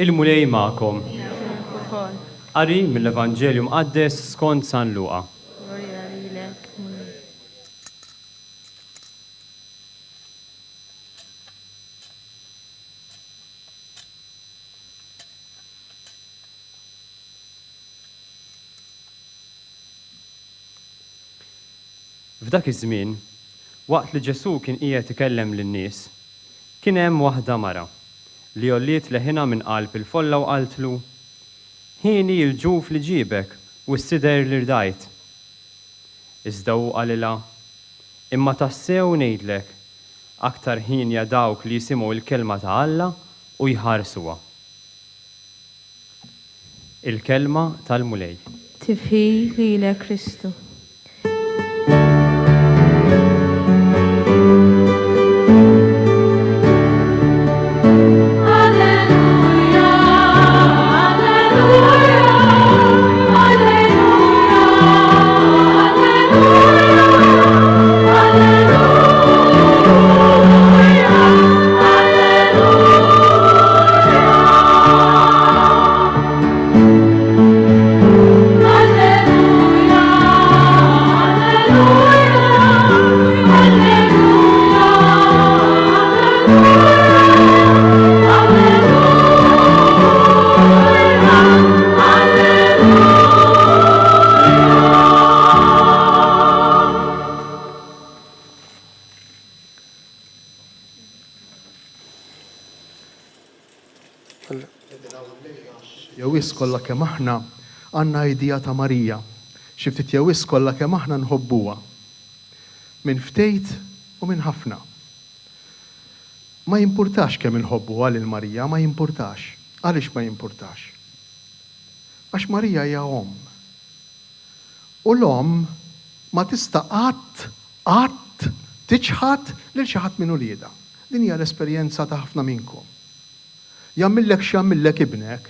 [SPEAKER 12] Il-mulej ma'kom. Qari mill-Evanġelju mqaddes skont San Luqa. F'dak iż-żmien, waqt li Ġesu kien qiegħed ikellem lin-nies, kien hemm waħda mara li jolliet leħinha minn qalb il-folla u qaltlu: ħini l-ġuf li ġibek u s-sider li rdajt. Iżda hu qalilha: imma tassew ngħidlek, aktar ħin dawk li jisimgħu l-kelma ta' Alla u jħarsuha. Il-kelma tal-mulej.
[SPEAKER 3] Tifħi lilek Kristu.
[SPEAKER 4] Alleluja.
[SPEAKER 9] jawis kollha kemm aħna għandna idea ta' Marija. Xi ftit jawis kollha kemm aħna nħobbuha. Minn ftejt u minn ħafna. Ma jimpurtax kemm inħobbuha lil Marija, ma jimpurtax. Għaliex ma jimpurtax? Għax Marija hija Omm. U l-Omm ma tista' qatt tiċħad lil xi ħadd minn uliedha. Din hija l-esperjenza ta' ħafna minnkom. Jagħmillek x'jagħmillek ibnek,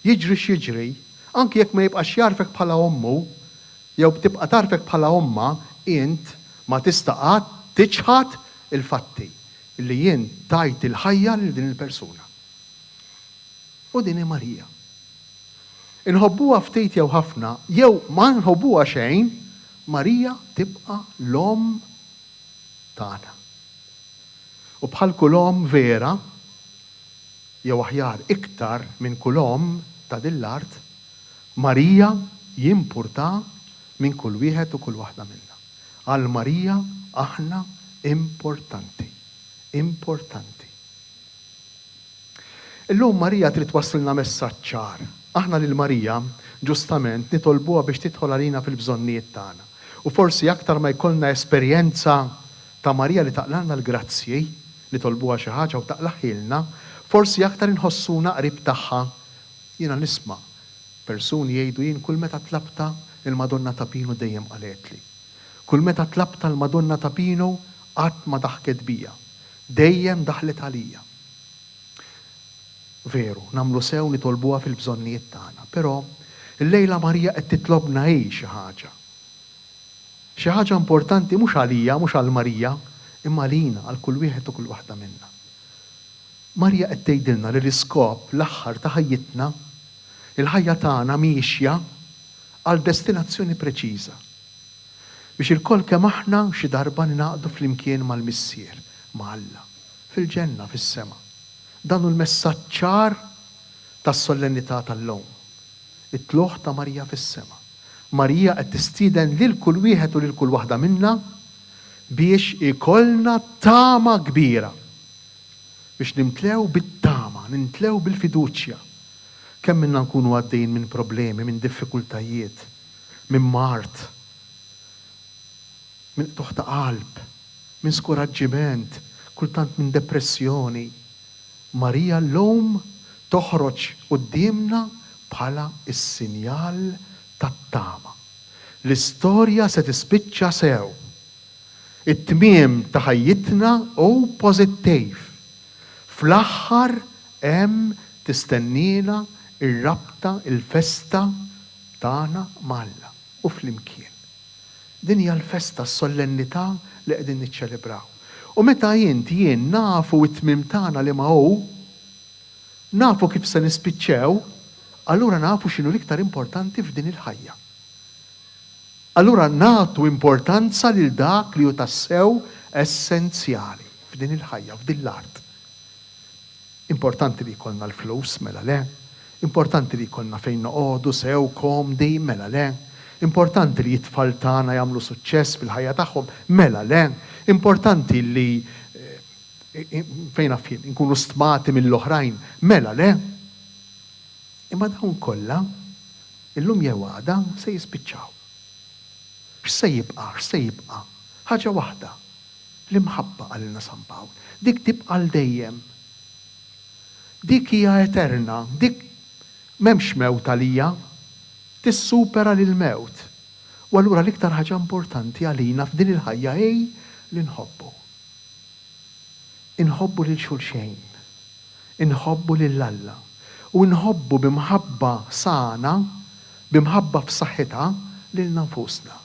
[SPEAKER 9] jiġri x'jiġri, anki jekk ma jibqax jarfek bħala ommu, jew tibqa' tarfek bħala omma, int ma tista' qatt tiċħad il-fatti li jien tajt il-ħajja lil din il-persuna. U din hi Marija. Inħobbuha ftit jew ħafna, jew ma nħobbuha xejn, Marija tibqa' l-Omm tagħna. U bħal kull omm vera, jew aħjar iktar minn kull omm ta' din l-art, Marija jimpurta minn kull wieħed u kull waħda minnha. Għal Marija aħna importanti. Importanti. Illum Marija trid twassilna messaġġ ċar. Aħna lil Marija ġustament nitolbuha biex tidħol għalina fil-bżonnijiet tagħna. U forsi aktar ma jkollna esperjenza ta' Marija li taqlalna l-grazzji, nitolbuha xi ħaġa u taqlaħilna, forsi aktar inħossuna qrib tagħha. Jiena nisma' persuni jgħidu jien kull meta tlabta il-Madonna ta' Pino dejjem qaletli. Kull meta tlabta l-Madonna ta' Pino qatt ma daħket bija. Dejjem daħlet għalija. Veru, nagħmlu sew nitolbuha fil-bżonnijiet tagħna, però illejla Marija qed titlobna xi ħaġa. Xi ħaġa importanti mhux għalija, mhux għal Marija, imma għalina, għal kull wieħed u kull waħda minna. Marija qed tgħidilna li l-iskop l-aħħar ta' ħajjitna, il-ħajja tagħna miexja għal destinazzjoni preċiża. Biex il-koll kemm aħna xi darba ningħaqdu flimkien mal-Missier, ma' Alla, fil-ġenna, fis-sema. Dan hu l-messaġġ ċar tas-solennità tal-lum. It-tluħ ta' Marija fis-sema. Marija qed tistieden lil kull wieħed u lil kull waħda minna biex ikollna tama kbira. Biex nimtlew bit-tama, nintlew bil-fiduċja. Kemm minna nkunu għaddejjin minn problemi, minn diffikultajiet, minn mart, minn toħta qalb, minn skoraġġiment, kultant minn depressjoni. Marija l-lum toħroġ qudiemna bħala is-sinjal tat-tama. L-istorja se tispiċċa sew. It-tmiem ta' ħajjitna u pożittiv. Fl-aħħar hemm tistennina ir-rabta, il-festa tagħna Alla u flimkien. Din hija l-festa s-solennità li qegħdin niċċelebraw. U meta jien nafu it-tmiem tagħna li ma hu, nafu kif se nispiċċew, allura nafu x'inhu l-iktar importanti f'din il-ħajja. Allura nagħtu importanza lil dak li hu tassew essenzjali f'din il-ħajja, f'din l-art. Importanti li jkollna l-flus, mela le. Importanti li jkollna fejn noqogħdu sew komdi, mela le. Importanti li it-tfal tagħna jagħmlu suċċess fil-ħajja tagħhom, mela le. Importanti li fejn affin nkunu stmati mill-oħrajn, mela le. Imma dawn kollha illum jew għada se jispiċċaw. X'se jibqa'? Ħaġa waħda l-imħabba għalilna San Pawl. Dik tibqa' l dejjem. Dik hija eterna, dik m'hemmx mewt għalija, tissupera lil-mewt. U allura l-iktar ħaġa importanti għalina f'din il-ħajja li nħobbu. Inħobbu lil xulxejn, inħobbu lil Alla, u nħobbu bimħabba sana, bimħabba f'saħħitha lil nfusna.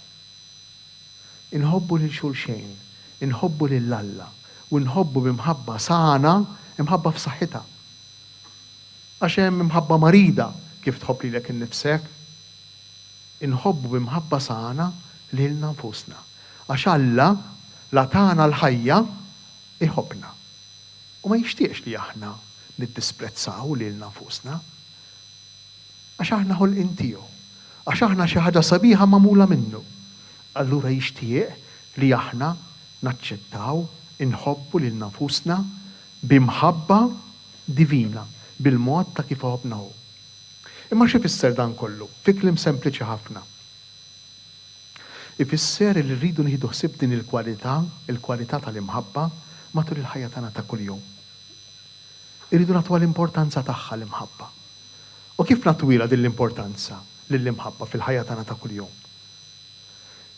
[SPEAKER 9] Inħobbu lil xulxejn, inħobbu lil Alla, u nħobbu bimħabba sana, imħabba f'saħħitha. Għax hemm imħabba marida kif tħobb lilek innifsek, inħobbu bimħabba sana lil nfusna. Għax Alla la tagħna l-ħajja iħobbna. U ma jixtieqx li aħna niddisprezzaw lil nfusna. Għax aħna ħolqien tiegħu, għax aħna xi ħaġa sabiħa magħmula minnu. Allura jixtieq li aħna naċċettaw, inħobbu lil nfusna bimħabba divina, bil-mod ta' kif ħobbna hu. Imma xi fisser dan kollu? Fi kliem sempliċi ħafna. Ifisser li rridu nieħdu ħsieb din il-kwalità tal-imħabba matul il-ħajja tagħna ta' kuljum. Irridu nagħtuha l-importanza tagħha l-imħabba. U kif nagħtuha din l-importanza lill-imħabba fil-ħajja tagħna ta' kuljum?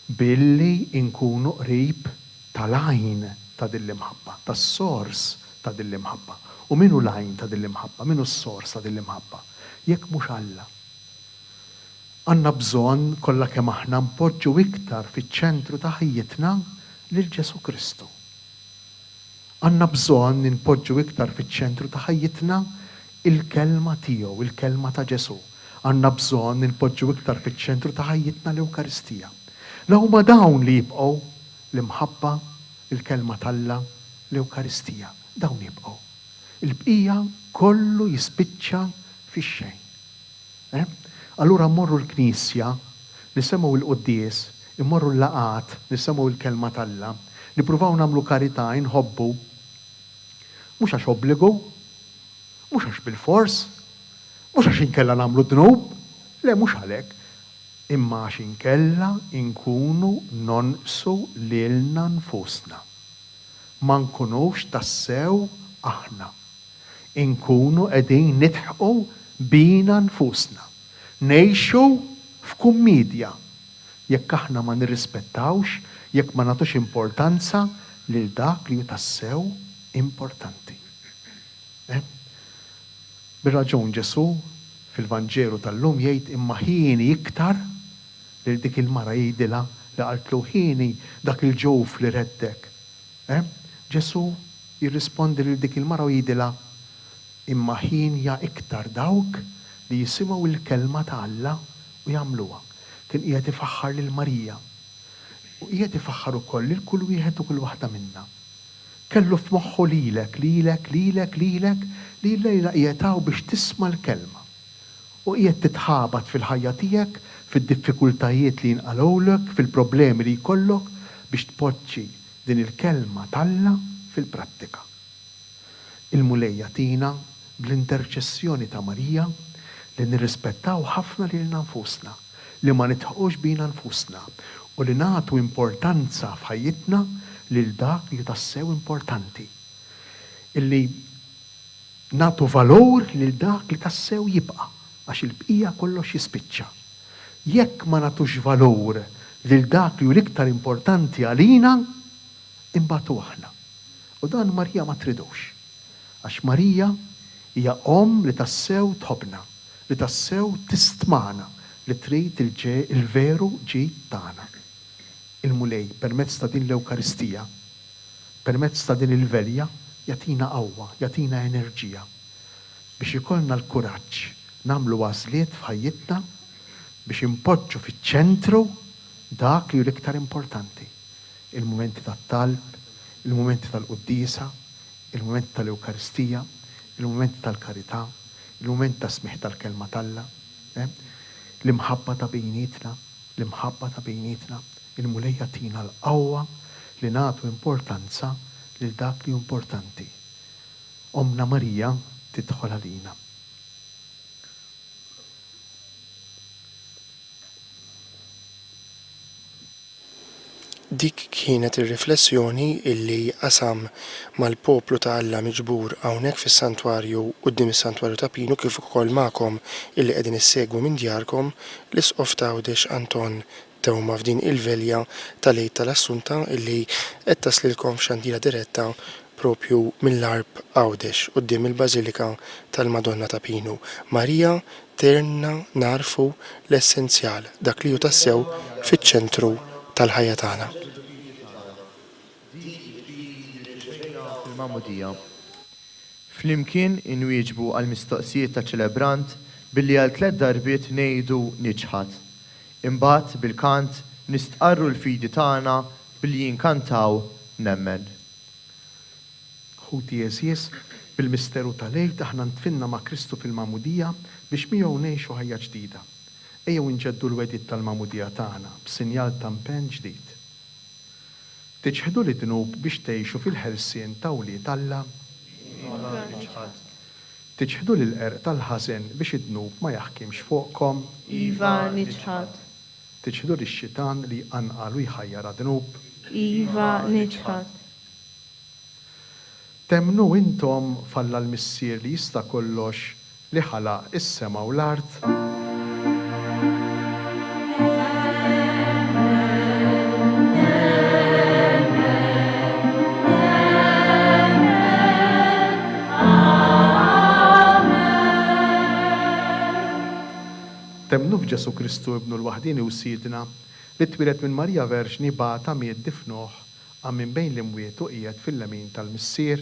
[SPEAKER 9] Billi inkunu qrib tal-għajn ta' din l-imħabba, tas-sors ta' din l-imħabba. U minu l-għajn ta' din l-imħabba, minu s-sors ta' din l-imħabba? Jekk mhux Alla. Għandna bżonn kollha kemm aħna npoġġu iktar fiċ-ċentru ta' ħajjitna lil Ġesu Kristu. Għandna bżonn ninpoġġu iktar fiċ-ċentru ta' ħajjitna il-kelma tiegħu, il-kelma ta' Ġesu. Għandna bżonn ninpoġġu iktar fiċ-ċentru ta' ħajjitna l-Ewkaristija. Huma dawn li jibqgħu l-imħabba, il-kelma tal-Alla, l-Ewkaristija. Dawn jibqgħu. Il-bqija kollu jispiċċa fix-xejn. Allura mmorru l-Knisja, nisemgħu il-quddies, immorru l-laqat, nisemgħu il-kelma tal-Alla, nippruvaw nagħmlu karità, inħobbu, mhux għax obbligu, mhux għax bil-fors, mhux għax inkella nagħmlu dnub, le mhux għalhekk, imma għax inkella inkunu nonqsu lilna nfusna. Ma nkunux tassew aħna. Inkunu qegħdin nitħqu bina nfusna. Nejxu f'kummedja. Jekk aħna ma nirrispettawx, jekk ma nagħtux importanza lil dak li tassew importanti. Bir-raġun Ġesu fil-Vanġelu tal-lum jgħid imma ħieni iktar lil dik il-mara jgħidilha li qaltlu ħieni dak il-ġewf li reddek. Ġesu jirrispondi lil dik il-mara u jgħidilha imma ħinja iktar dawk li jisimgħu il-kelma ta' Alla u jagħmluha. Kien qiegħed ifaħħar lil Marija. U qiegħed ifaħħar ukoll lil kull wieħed u kull waħda minna. Kellu f'moħħu lilek li lejla qiegħed biex tisma' l-kelma. U qiegħed titħabat fil-ħajja tiegħek, fid-diffikultajiet li jinqalgħulek, fil-problemi li jkollok biex tpoġġi din il-kelma tal-Alla fil-prattika. Il-mulejja tina bl-interċessjoni ta' Marija li nirrispettaw ħafna lilna nfusna, li ma nitħqux bina nfusna u li nagħtu importanza f'ħajjitna lil dak li tassew importanti. Illi nagħtu valur lil dak li tassew jibqa' għax il-bqija kollox jispiċċa. Jekk ma nagħtux valur lil dak li hu l-iktar importanti għalina, imbagħtu aħna. U dan Marija ma tridux. Għax Marija hija li tassew tħobna, li tassew tistmana, li trid il-veru ġid tagħna. Il-mulej permezz ta' din l-Ewkaristija, permezz ta' din il-velja, jatina qawwa, jatina enerġija biex ikollna l-kuraġġ nagħmlu għażliet f'ħajjitna biex impoġġu fiċ-ċentru dak li hu l-iktar importanti. Il-mumenti tat-talb, il-mumenti tal-qudiesa, il-mumenti tal-Ewkaristija, il-mumenti tal-karità, il-mumenti ta' smih tal-kelma tal-Alla, l-imħabba ta' bejnietna, l-imħabba ta' bejnietna, il-mulejja tina l-qawwa li nagħtu importanza lil dak li importanti. Omna Marija tidħol għalina.
[SPEAKER 1] Dik kienet ir-riflessjoni illi qasam mal-poplu ta' Alla miġbur hawnhekk fis-santwarju quddiem is-santwarju ta' Pinu kif ukoll magħkom illi qegħdin issegwu minn djarkom l-Isqof Tgħawdex Anton Tewma f'din il-velja tal-Għid tal-Assunta illi qed taslilkom f'xandira diretta propju mill-Arb Għawdex quddiem il-Bażilika tal-Madonna ta' Pinu. Marija terna narfu l-essenzjal dak li hu tassew fiċ-ċentru tal-ħajja tagħna.
[SPEAKER 2] Il-Mamudija. Flimkien inwieġbu għal-mistoqsijiet ta' ċelebrant billi għal 3 darbiet ngħidu niċħad. Imbagħad bil-kant nistqarru l-fidi tagħna billi jinkantaw nemmen.
[SPEAKER 9] Ħuti Jeżies, bil-misteru tal-Għid aħna ntfinna ma' Kristu fil-Mamudija biex miegħu ngħixu ħajja ġdida. Ejjew inġeddu l-wedid tal-Mamudija tagħna b'sinjal ta' impenn ġdid. Tiġħdu li dnub biex tgħixu fil-ħelsien ta' wlied Alla. Tiġħdu l-qerq tal-ħażen biex id-dnub ma jaħkimx fuqkom.
[SPEAKER 3] Iva niġħad.
[SPEAKER 9] Tiġħdu l-xitan li anqal u jħajjar għad-dnub.
[SPEAKER 3] Iva niġħad.
[SPEAKER 9] Temnu intom falla l-missier li jista' kollox li ħalaq is-sema u l-art. Temnu f'Ġesu Kristu ibnu l-waħdini u sidna li twilet minn Marija Verġni bata miet difnuħ għam minn bejn l-imwiet u qiegħed fil-lemin tal-missier.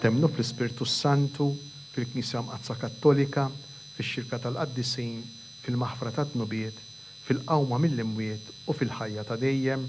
[SPEAKER 9] Temnu fl-Ispirtu Santu, fil-Knisja Mqazza Kattolika, fix-xirka tal-Qaddisin, fil-maħfra ta' dnubiet, fil-qawma mill-imwiet u fil-ħajja ta' dejjem.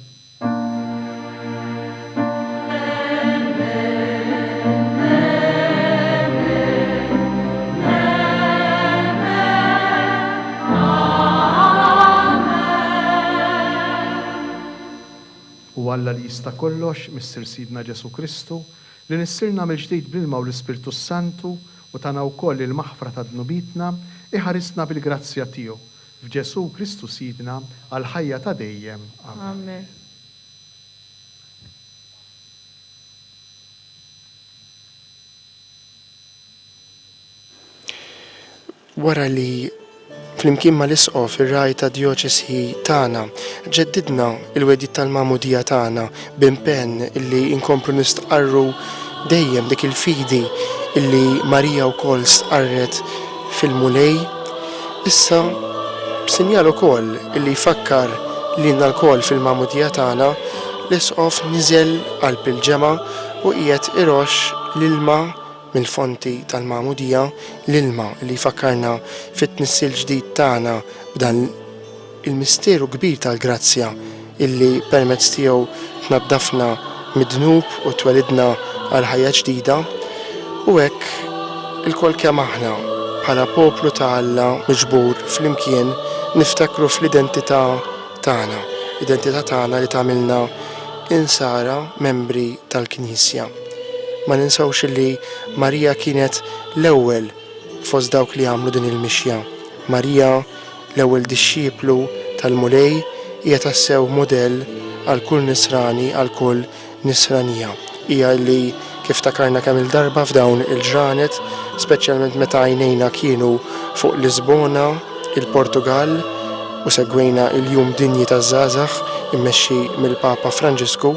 [SPEAKER 9] U Alla li jista' kollox missier Sidna Ġesu Kristu li nissirna mill-ġdid bl-ilma u l-Ispirtu Santu u tana wkoll il-maħfra ta' dnubitna iħarisna bil-grazzja tiegħu f'Ġesu Kristu Sidna għal ħajja ta' dejjem.
[SPEAKER 3] Amen.
[SPEAKER 1] Wara li flimkien ma l-isqof ir-raj ta' dioċesi tagħna ġeddidna il-wedid tal-Magħmudija tagħna b'impenn illi inkomplu nistqarru dejjem dik il-fidi illi Marija wkoll stqarret fil-mulej, issa b'sinjal ukoll illi jfakkar lilna l-koll fil-Magħmudija tagħna l-isqof niżel qalb il-ġemgħa u qiegħed iroxx l-ilma mill-fonti tal-Magħmudija, l-ilma li jfakkarna fit-tnissil ġdid tagħna b'dan il-misteru kbir tal-grazzja illi permezz tiegħu tnaddafna mid-dnub u twelidna għal ħajja ġdida u hekk il-kol kemm aħna bħala poplu ta' Alla miġbur flimkien niftakru fl-identità tagħna, identità tagħna li tagħmilna insara membri tal-Knisja. Ma ninsawx li Marija kienet l-ewwel fost dawk li għamlu din il-mixja. Marija l-ewwel dixxieplu tal-mulej hija tassew modell għal kull nisrani, għal kull nisranija. Hija li kif takarna kemm il-darba f'dawn il-ġranet, speċjalment meta għajnejna kienu fuq Lisbona, il-Portugal u segwejna il-jum dinji taż-żgħażagħ immexxi mill-Papa Franġisku,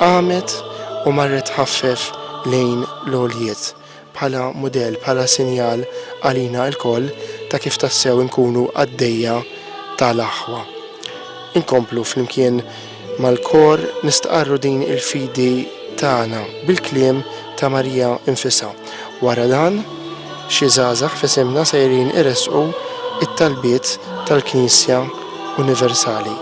[SPEAKER 1] għamet u marret ħaffef lejn l-għoljiet bħala modell, bħala sinjal għalina l-koll ta' kif tassew nkunu għaddejja tal-aħwa. Inkomplu flimkien mal-kor nistqarru din il-fidi tagħna bil-kliem ta' Marija infisha. Wara dan, xi żgħażagħ f'isimna sejrin iresqu it-talbiet tal-Knisja Universali.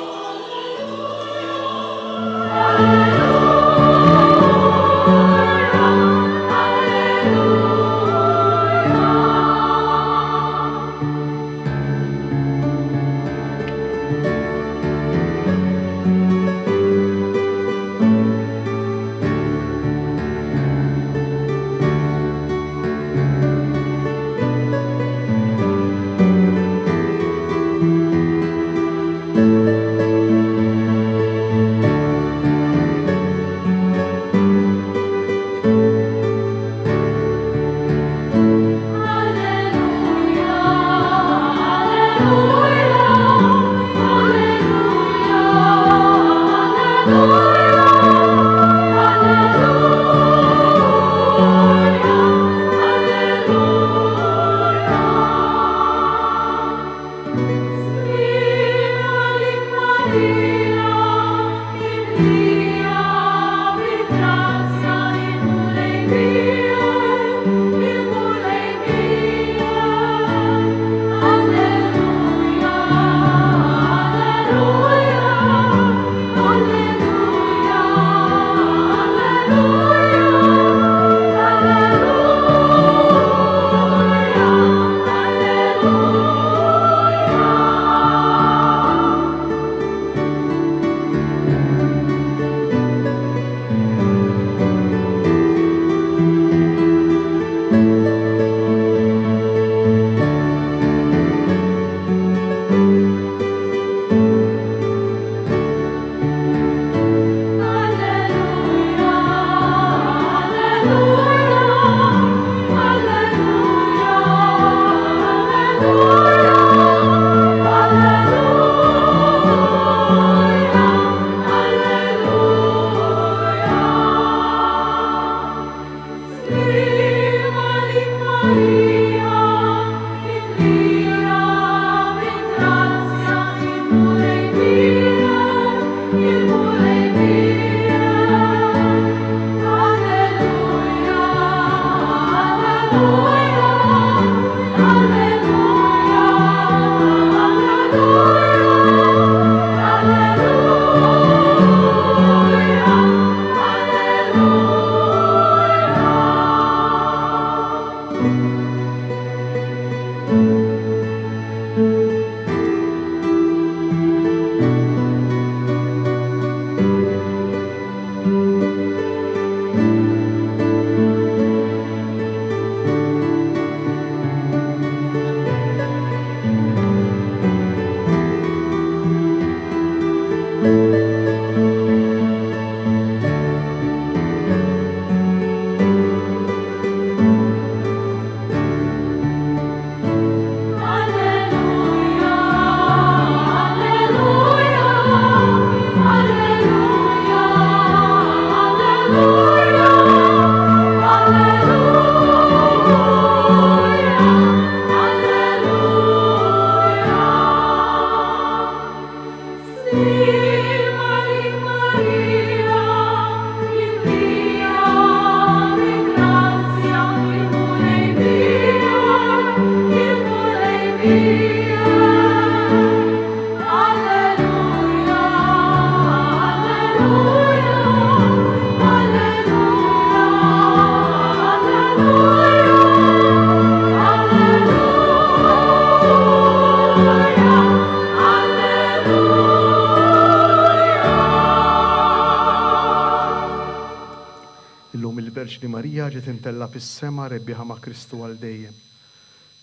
[SPEAKER 9] Illum il-Verġni Marija ġiet intella fis-sema rebbieħa ma' Kristu għal dejjem.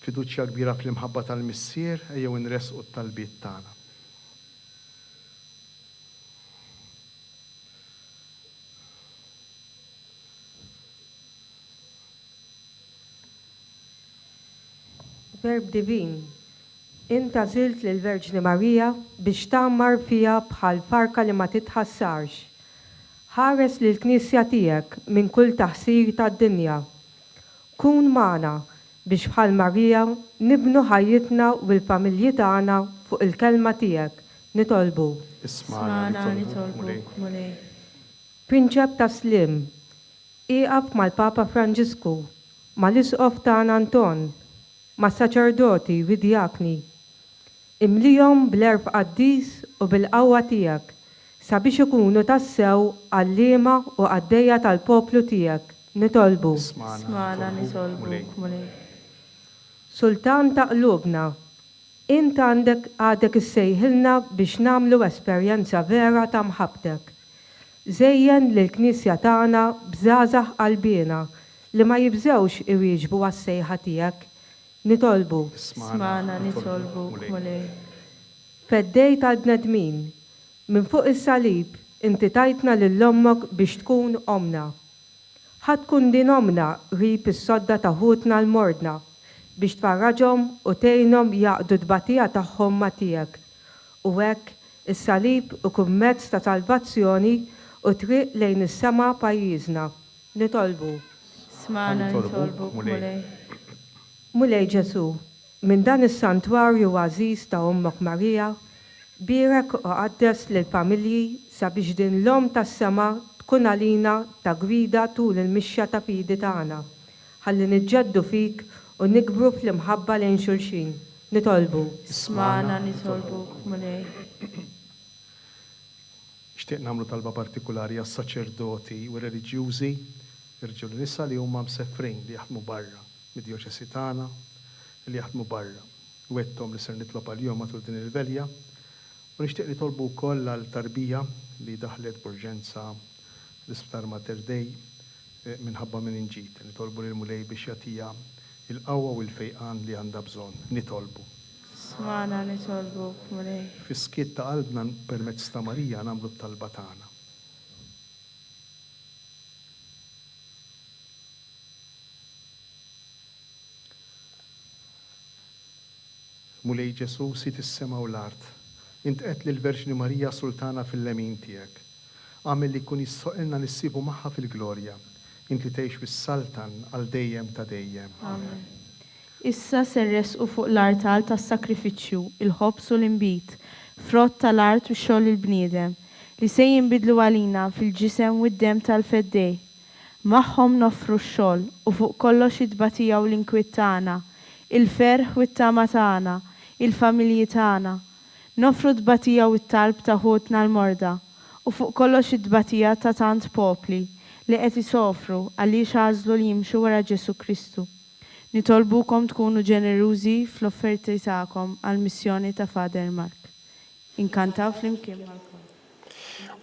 [SPEAKER 9] Fiduċja kbira fl-imħabba tal-Missier ejjew inresqu t-talbiet tagħna.
[SPEAKER 13] Verb divin, inta zilt lill-Verġni Marija biex tammar fija bħal farka li ma titħassarx. Ħares lill-Knisja tiegħek minn kull taħsir tad-dinja. Kun magħna biex bħal Marija nibnu ħajjitna u l-familji tagħna fuq il-kelma tiegħek. Nitolbu.
[SPEAKER 9] Ismana nitolbu.
[SPEAKER 13] Prinċep ta' Slim, iqaf mal-Papa Franġisku, mal-Isqof tagħna Anton, mas-saċerdoti u djakni. Imlijhom bl-erb qaddis u bil-qawwa tiegħek sabiex ikunu tassew għallima u għaddejja tal-poplu tiegħek. Nitolbu.
[SPEAKER 3] Smana nitolbu.
[SPEAKER 13] Sultan ta' qlubna, int għadek issejħilna biex namlu esperjenza vera ta' mħabtek. Żejjen lill-Knisja tagħna bżgħażagħ qalbina li ma jibżewx iwieġbu għas-sejħa tiegħek. Nitolbu.
[SPEAKER 3] Smana nitolbu.
[SPEAKER 13] Feddej tal-bnedmin, minn fuq is-salib inti tajtna lill-ommok biex tkun omna. Ħadd tkun din omna rib is-sodda ta' ħutna l-mordna biex tfarraġhom u tgħinhom jaqdu d-batija tagħhom ma' tiegħek. U hekk is-salib ikun mezz ta' salvazzjoni u triq lejn is-sema pajjiżna. Nitolbu.
[SPEAKER 3] Smana nitolbu.
[SPEAKER 13] Mulej Ġesu, minn dan is-santwarju għażiż ta' Ommok Marija, birek u għaddes lill-familji sabiex din l-om tas-sema tkun għalina ta' gwida tul il-mixja ta' fidi tagħna. Ħalli niġġeddu fik u nikbru fl-imħabba lejn xulxin. Nitolbu.
[SPEAKER 3] Smana nitolbu.
[SPEAKER 9] Xtieq nagħmlu talba partikolari għas-saċerdoti u reliġjużi, irġiel nisa li huma mseffrin li jaħdmu barra, mid-djoċesi tagħna li jaħdmu barra. Wettom li ser nitlob għalihom matul din il-velja. U nixtieq nitolbu wkoll għall-tarbija li daħlet b'urġenza l-Isptar Mater Dei minħabba meninġit. Nitolbu lil mulej biex jagħtiha il-qawwa u l-fejqan li għandha bżonn. Nitolbu.
[SPEAKER 3] Smana nitolbu.
[SPEAKER 9] Fis-skiet ta' qalbna permezz ta' Marija nagħmlu t-talba tagħna. Mulej Ġesu sit is-sema u l-art. Int qed lill-Verġni Marija Sultana fil-lemin tiegħek. Għamel li jkun jissoqilna nissibu magħha fil-glorja. Int li tgħix bis-saltan għal dejjem ta' dejjem.
[SPEAKER 3] Amen. Issa serresqu fuq l-artal tas-sakrifiċċju, il-ħobs u l-imbit, frott tal-art u xogħol il-bniedem, li se jinbidlu għalina fil-ġisem u d-dem tal-feddej. Magħhom nofru x-xogħol u fuq kollox id-batija u l-inkwiet tagħna, il-ferħ u t-tama tagħna, il-familji tagħna. Nofru d-batija u t-talb ta' ħutna l-morda u fuq kollox id-batija ta' tant popli li qed isofru għaliex għażlu li jimxu wara Ġesu Kristu. Nitolbukom tkunu ġenerużi fl-offerti tagħkom għall-missjoni ta' Fader Mark. Inkantaw flimkien magħkom.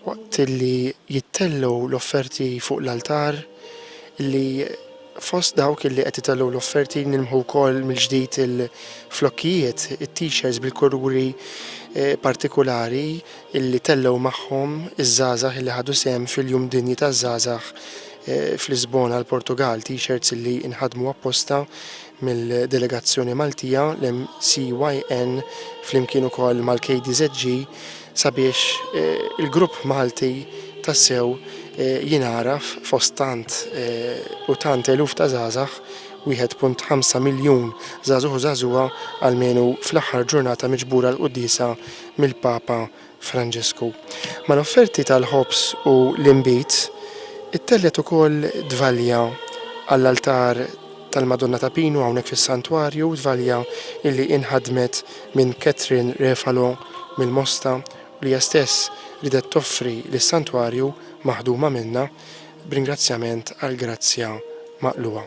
[SPEAKER 1] Waqt li jittellu l-offerti fuq l-altar, li fost dawk li qed itellu l-offerti nimħu wkoll mill-ġdid il-flokkijiet, it-t-shirts bil-kururi partikolari illi tellew magħhom iż-żgħażagħ li ħadu sehem fil-jum dinji taż-żgħażagħ fl-Lisbona l-Portugal, t-shirts illi inħadmu apposta mill-delegazzjoni Maltija l-MCYN flimkien ukoll mal-KDZG sabiex il-grupp Malti tassew jinaraf fost tant u tant eluf ta' żgħażagħ 1.5 miljun żagħżugħ u żagħżugħa almenu fl-aħħar ġurnata miġbura l-Qudiesa mill-Papa Franġisku. Mal-offerti tal-ħobs u l-imbit ittellet ukoll dvalja għall-altar tal-Madonna ta' Pinu hawnhekk fis-santwarju, dvalja illi inħadmet minn Catherine Refalo mill-Mosta li hija stess ridet toffri lis-santwarju maħduma minna b'ringrazzjament għal grazzja maqluwa.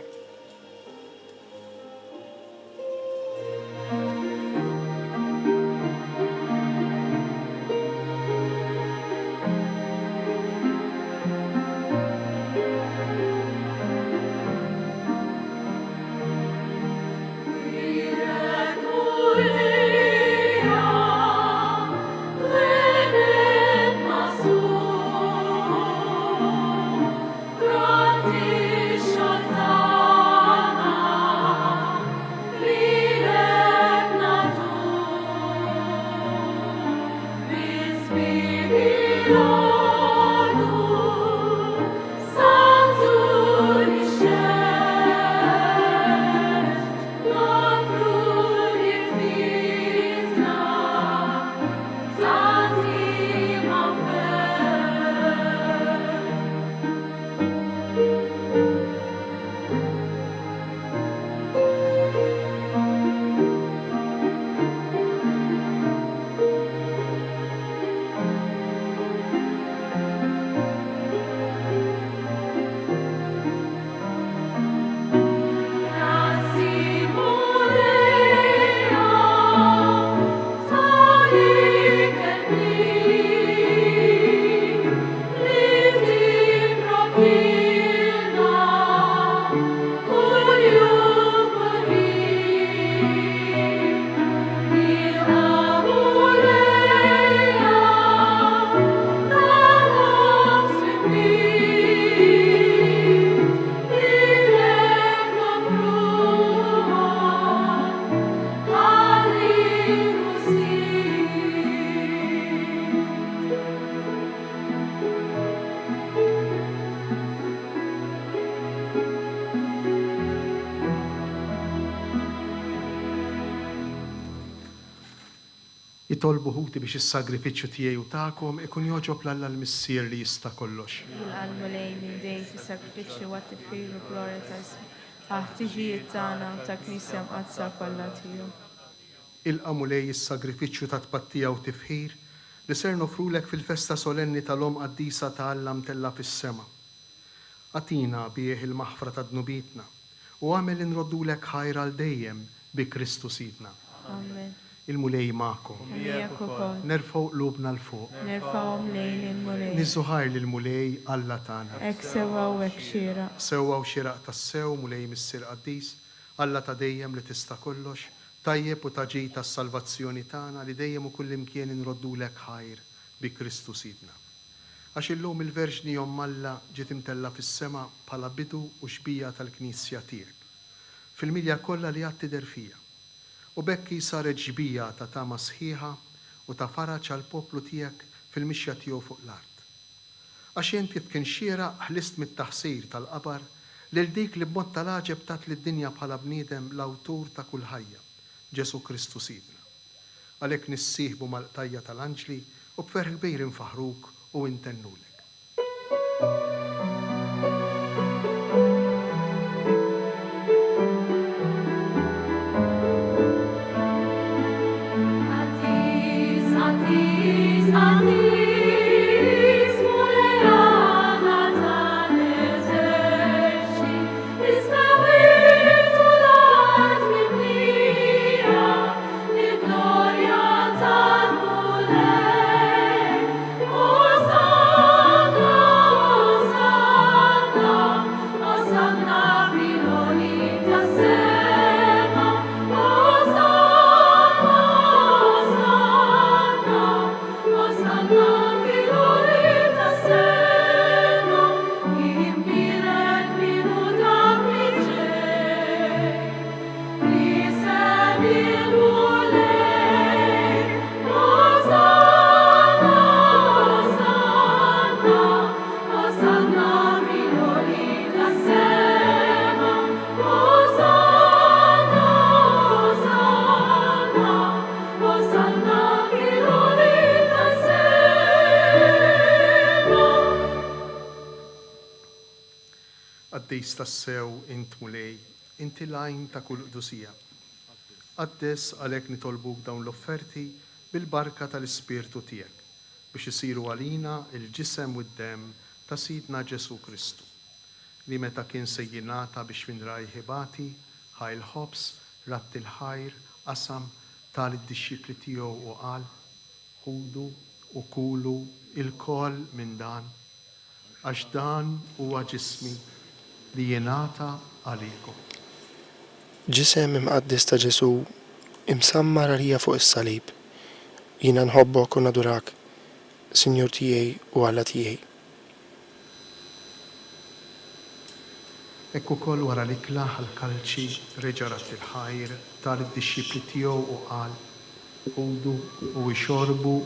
[SPEAKER 9] jitolbu ħuti biex is-sagrifiċċju tiegħi u tagħkom ikun joġob l-Alla l-Missier li jista' kollox.
[SPEAKER 3] Il-għal-mulej minn dej fi sakrifiċċju wa tifir u glorja ta' ħtiġijiet tagħna u ta' Knisja mqazza kollha tiegħu.
[SPEAKER 9] Il-qamulej is-sagrifiċċju ta' tpattija u tifħir li ser nofrulek fil-festa solenni tal-Om Qaddisa ta' Alla mtella fis-sema. Atina bih il-maħfra ta' dnubitna u għamel inroddulek ħajra l dejjem bi Kristu sidna.
[SPEAKER 3] Amen.
[SPEAKER 9] Il-mulej ma'kom.
[SPEAKER 3] Miegħek ukoll.
[SPEAKER 9] Nerfgħu qlubna l fuq.
[SPEAKER 3] Nerfgħuhom lejn il-mulej.
[SPEAKER 9] Niżuħar lill-mulej Alla tagħna.
[SPEAKER 3] Hekk sewwa u hekk xieraq.
[SPEAKER 9] Sewwa u xieraq tas-sew mulej Missier Qaddis, Alla ta' dejjem li tista' kollox, tajjeb u taġi tas-salvazzjoni tagħna li dejjem u kullimkien inroddulek ħajr bi Kristu sidna. Għax illum il-Verġni Jom Alla ġiet imtella fis-sema bħala bidu u xbija tal-Knisja tiegħek. Fil-milja kollha li għad tidher fija. U bekki saret ġbija ta' tama sħiħa u ta' faraġ għal poplu tiegħek fil-mixja tiegħu fuq l-art. Għax inti kien xieraq ħlist mit-taħsir tal-qabar lil dik li b'mod tal-għaġeb tat lid-dinja bħala bniedem l-awtur ta' kull ħajja, Ġesu Kristu sidna. Għalhekk nissieħbu mal-qtajja tal-anġli u b'ferħ kbir infaħruk u intennulek. Qaddis tas-sew int mulej, inti lajn ta' kull qdusija. Qaddes għalhekk nitolbuk dawn l-offerti bil-barka tal-Ispirtu tiegħek biex isiru għalina il-ġisem u d-dem ta' Sidna Ġesu Kristu li meta kien sejjinata biex minraj ħibati ħajl ħobs ratt il-ħajr qasam tal-id-dixxipli tiegħu u qal ħudu u kulu il-kol minn dan għax dan huwa ġismi li jingħata għalikom.
[SPEAKER 1] Ġisem imqaddis ta' Ġesu imsammar għalija fuq is-salib. Jiena nħobbok u nadurak, Sinjur tiegħi u Alla tiegħi.
[SPEAKER 9] Ekk ukoll wara li klaħ l-kalċi reġa' rat il-ħajr tal-id-dixxipli tiegħu u qal ħudu u xorbu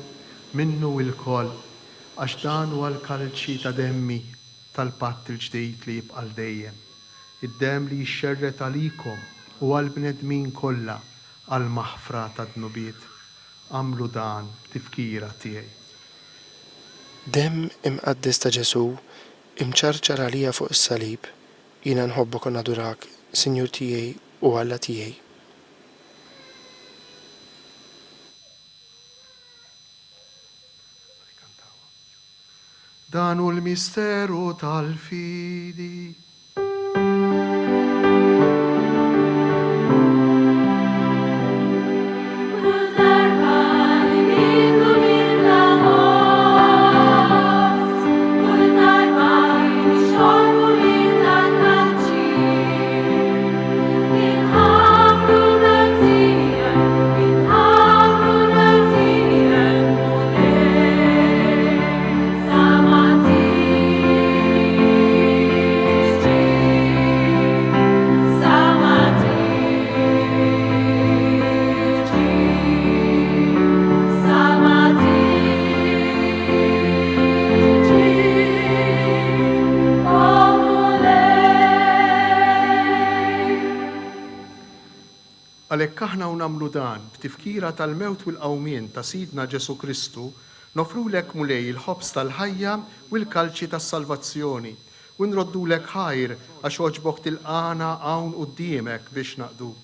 [SPEAKER 9] minnu il-kol għax dan huwa l-kalċi ta' demmi tal-patt il-ġdejt li jibqa' dejjem. Id-dem li jixxerret għalikom u għal-bnedmin kollha għal-maħfra ta' dnubiet. Għamlu dan tifkira tiegħi.
[SPEAKER 1] Dem imqaddis ta' Ġesu imċarċar għalija fuq is-salib. Jiena nħobbok u nadurak, Sinjur tiegħi u Alla tiegħi.
[SPEAKER 9] Dan hu l-misteru tal-fidi.
[SPEAKER 4] Stamattina
[SPEAKER 9] Għalhekk aħna u nagħmlu dan b'tifkira tal-mewt u l-qawmien ta' Sidna Ġesu Kristu, nofrulek mulej il-ħobs tal-ħajja u l-kalċi tas-salvazzjoni u nroddulek ħajr għax oġbok tilqana hawn quddiemek biex naqduk.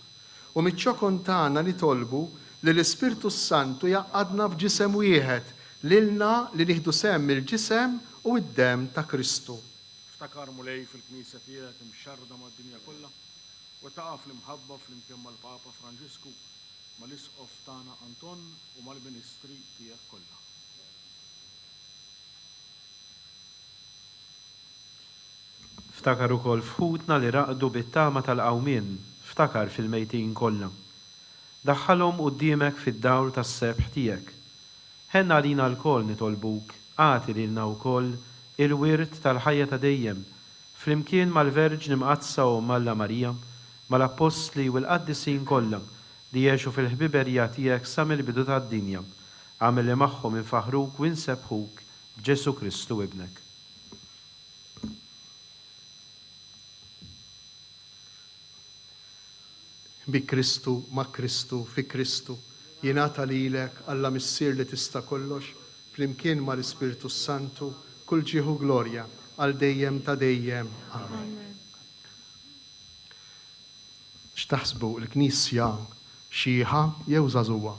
[SPEAKER 9] U miċ-ċokon tagħna nitolbu li l-Ispirtu Santu jaqadna f'ġisem wieħed lilna li nieħdu semm il-ġisem u d-dem ta' Kristu.
[SPEAKER 14] Ftakar mulej fil-Knisja tiegħek imxarda mad-dinja kollha u taqaf l-imħabba flimkien mal-Papa Franġisku mal-Isqof tagħna Anton u mal-Ministri tiegħek kollha.
[SPEAKER 15] Ftakar ukoll fħutna li raqdu bit-tama tal-qawmien, ftakar fil-mejtin kollha. Daħħalhom quddiemek fid-dawl tas-sebħ tiegħek. Ħenna lina l-koll nitolbuk, għati lilna wkoll il-wirt tal-ħajja ta' dejjem, flimkien mal-Verġni Mqazza u Malla Marija, mal-Apostli u l-Qaddisin kollha li jgħixu fil-ħbiberija tiegħek sa mill-bidu tad-dinja. Għamel li magħhom infaħruk u nsebħuk b'Ġesu Kristu ibnek.
[SPEAKER 9] Bi Kristu, ma' Kristu, fi Kristu, jingħata lilek Alla Missier li tista' kollox, flimkien mal-Ispirtu Santu, kull ġieħu glorja għal dejjem ta' dejjem. Amen. X'taħsbu l-Knisja xieħa jew żagħżugħa?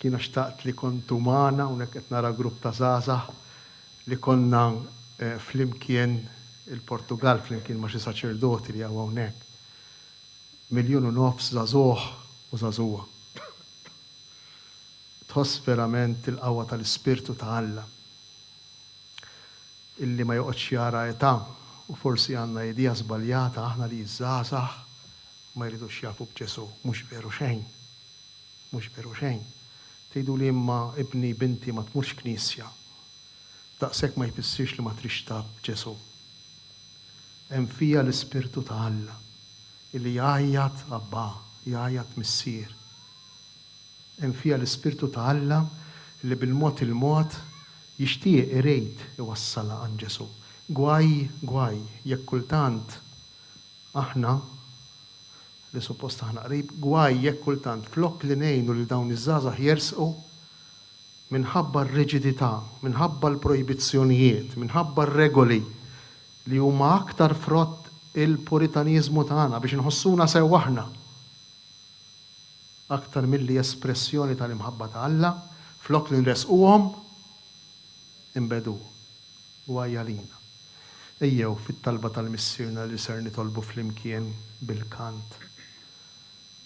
[SPEAKER 9] Kiena xtaqt li kontu magħna hawnhekk qed nara grupp ta' żgħażagħ li konna flimkien il-Portugal flimkien ma' xi saċerdoti li hawnhekk. 1.5 miljun żagħżugħ u żagħżugħa. Tħoss verament il-qawwa tal-Ispirtu ta' Alla illi ma joqgħodx jara età u forsi għandna idea żbaljata aħna li żgħażagħ ma jridux jafu b'Ġesu, mhux veru xejn. Mhux veru xejn. Tgħidu li imma ibni binti ma tmurx knisja. Daqshekk ma jfissirx li ma trix taf b'Ġesu. Hemm fija l-Ispirtu ta' Alla illi jgħajjat Abba, jgħajjat Missier. Hemm fija l-Ispirtu ta' Alla li bil-mod il-mod jixtieq irid iwassala għand Ġesu. Gwaj, jekk kultant aħna li suppost aħna qrib, gwaj jekk kultant flok li ngħinu li dawn iż-żgħażagħ jersqu minħabba r-riġidità, minħabba l-projbizzjonijiet, minħabba r-regoli li huma aktar frott il-puritanizmu tagħna biex inħossuna sew aħna. Aktar milli espressjoni tal-imħabba ta' Alla, flok li nresquhom imbedu gwajja lina. Ejjew fit-talba tal-missierna li ser nitolbu flimkien bil-kant.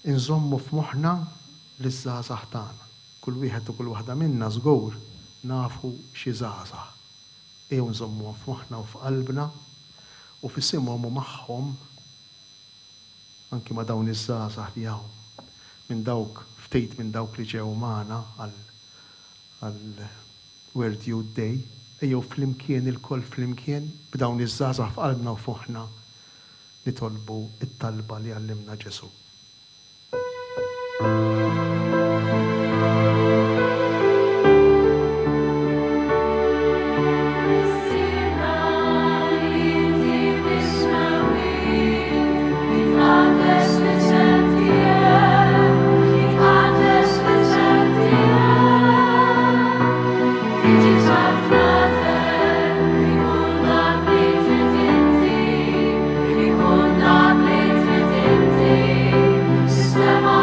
[SPEAKER 9] Inżommu f'moħħna l-żgħażagħ tagħna. Kull wieħed u kull waħda minna żgur nafu xi żgħażagħ. Ejjew nżommu f'moħħna u f'qalbna u f'isimhom u magħhom anki ma' dawn iż-żgħażagħ li hawn minn dawk ftit minn dawk li ġew magħna għal World Youth Day. Ejjew flimkien il-koll flimkien b'dawn iż-żgħażagħ f'qalbna u f'moħħna nitolbu it-talba li għallimna Ġesu.
[SPEAKER 4] Sema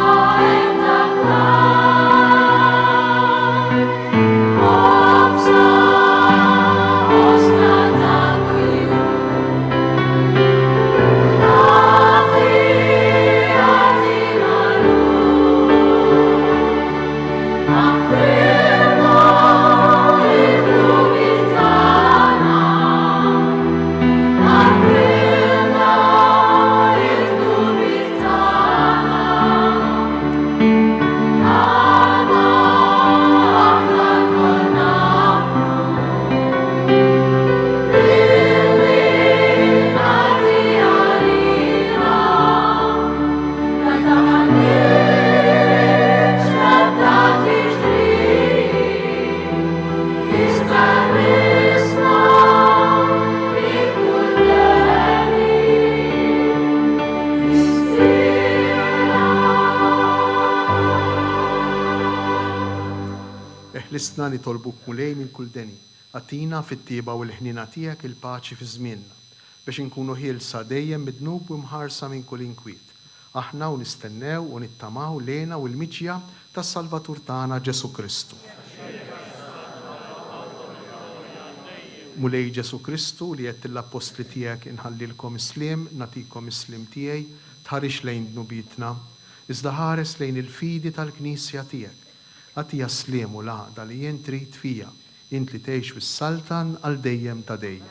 [SPEAKER 9] Listna nitolbuk mulej minn kull deni. Għatina fit-tieba u l-ħnina tiegħek il-paċi fi żmienna biex inkunu ħielsa dejjem midnub u mħarsa minn kull inkwiet. Aħna u nistennew u nittamaw lejna u l-miċja tas-Salvatur tagħna Ġesu Kristu. Mulej Ġesu Kristu li qed l-apostli tiegħek inħallilkom islim, natikom islim tiegħi, tħarix lejn dnubitna, iżda ħares lejn il-fidi tal-Knisja tiegħek. Għatija slim u l-għaqda li jien trid fija, int li tgħix fis-saltan għal dejjem ta' dejjem.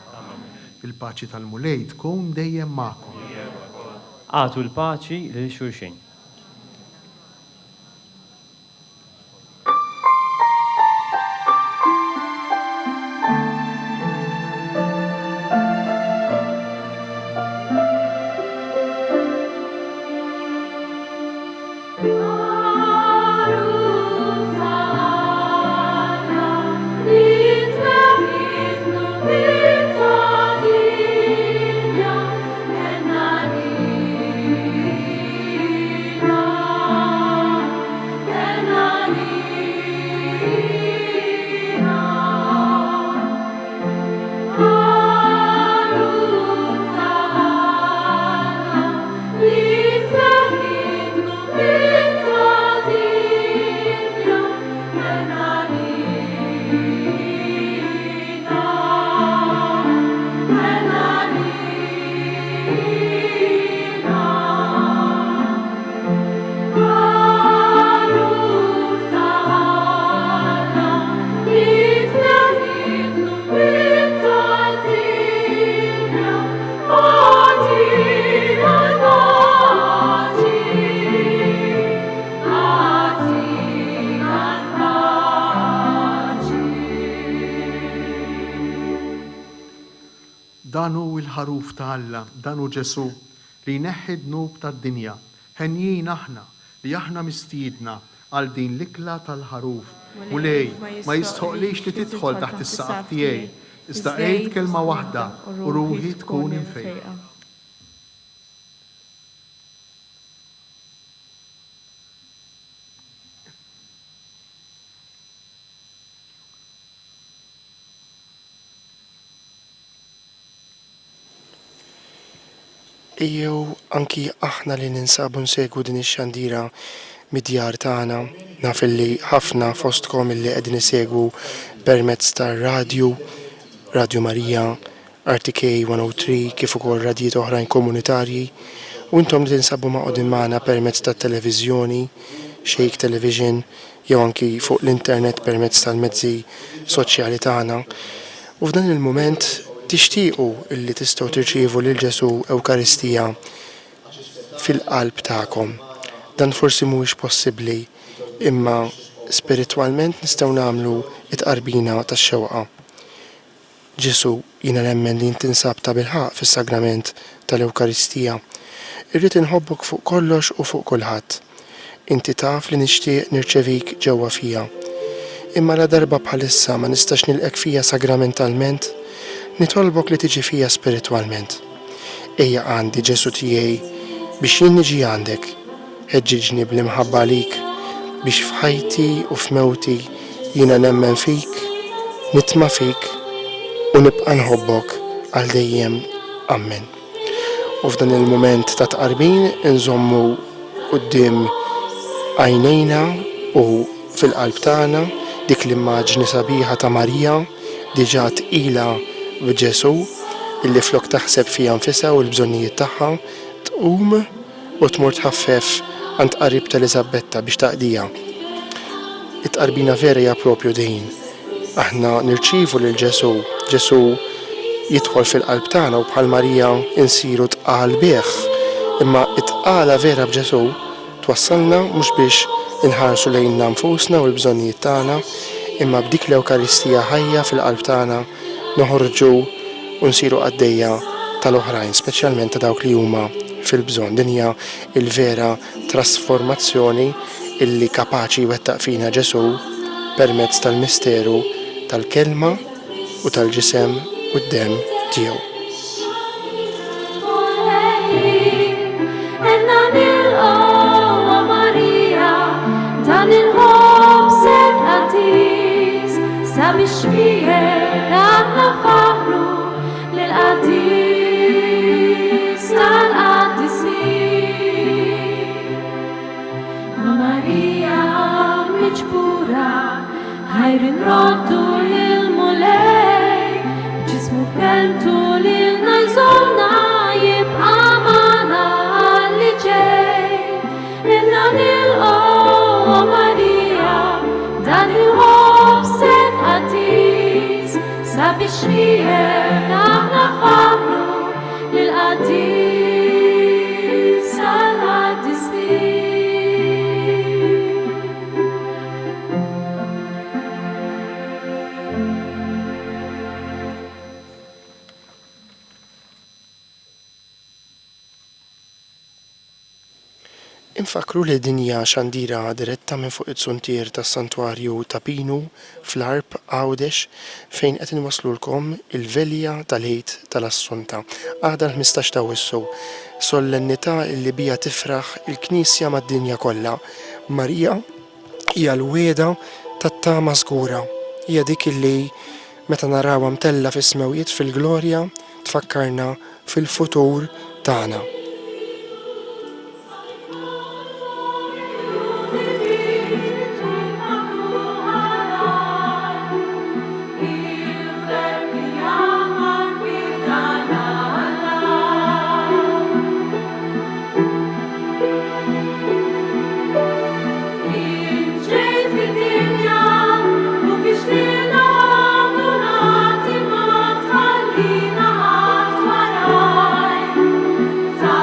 [SPEAKER 9] Il-paċi tal-mulej tkun dejjem magħkom.
[SPEAKER 12] Għatu l-paċi lil xulxin.
[SPEAKER 9] Danu il-ħaruf ta' Alla, danu Ġesu li jneħħi dnub tad-dinja. Ħenjin aħna li aħna mistiedna għal din l-ikla tal-ħaruf. Mulej, ma jistħoqlix li tidħol taħt is-saqaf tiegħi, iżda qgħid kelma waħda u ruħi tkun infejqa.
[SPEAKER 1] Ejjew anki aħna li ninsabu nsegwu din ix-xandira mid-djar tagħna, naf li ħafna fostkom illi qegħdin isegwu permezz tar-radju, Radio Marija, RTK 103 kif ukoll radjiet oħrajn komunitarji, u intom li tinsabu maqogħdin magħna permezz tat-televiżjoni, Shake Television, jew anki fuq l-internet permezz tal-mezzi soċjali tagħna. U f'dan il-mument tixtiequ illi tistgħu tirċievu lil Ġesu Ewkaristija fil-qalb tagħkom. Dan forsi mhuwiex possibbli, imma spiritwalment nistgħu nagħmlu it-qarbina tax-xewqa. Ġesu, jiena nemmen li tinsab ta' bilħaq fis-sagrament tal-Ewkaristija. Irrid inħobbok fuq kollox u fuq kulħadd. Inti taf li nixtieq nirċevik ġewwa fija. Imma la darba bħalissa ma nistax nilqek fija sagramentalment, nitolbok li tiġi fija spiritwalment. Ejja għandi Ġesu tiegħi biex jien niġi għandek, ħeġġiġni bl-imħabba għalik biex f'ħajti u f'mewti jiena nemmen fik, nitma' fik u nibqa' nħobbok għal dejjem. Amen. U f'dan il-mument ta' tqarbin inżommu quddiem għajnejna u fil-qalb tagħna dik l-immaġni sabiħa ta' Marija diġà tqila b'Ġesu illi flok taħseb fija nfisha u l-bżonnijiet tagħha tqum u tmur tħaffef għand qarib ta' Elisabetta biex taqdija. It-qarbina vera hija proprju din. Aħna nirċievu lil Ġesu, Ġesu jidħol fil-qalb tagħna u bħal Marija insiru tqal bih. Imma it-tqala vera b'Ġesu twassalna mhux biex inħarsu lejna nfusna u l-bżonnijiet tagħna, imma b'dik l-Ewkaristija ħajja fil-qalb tagħna noħorġu u nsiru għaddejja tal-oħrajn, speċjalment ta' dawk li huma fil-bżonn. Din hija l-vera trasformazzjoni illi kapaċi wettaq fina Ġesu permezz tal-misteru tal-kelma u tal-ġisem u d-dem tiegħu.
[SPEAKER 4] Dan il-ħobb sekħati sabiex miegħek għandna faħru lil-qadis tal-qaddisin. Ma' Marija miġbura ħajrin roddu lil-mulej b'ġismu kelmtu lilna jżomna jibqa' magħna li ġej. Inna nilqgħu Marija dan il-ħobset qadis sabiex miegħek aħna faħru lil-qadis tal-qaddisin.
[SPEAKER 1] Infakru li dinja xandira diretta minn fuq it-suntier tas-santwarju ta' Pinu fl-Arb Għawdex fejn qed inwaslulkom il-velja tal-Għid tal-Assunta. Għada l-15 ta' Wissu, solennità li bija tifraħ il-Knisja mad-dinja kollha. Marija hija l-wieda tat-tama żgura. Hija dik illi meta narawha mtella fis-smewjiet fil-glorja tfakkarna fil-futur tagħna.
[SPEAKER 4] Ta'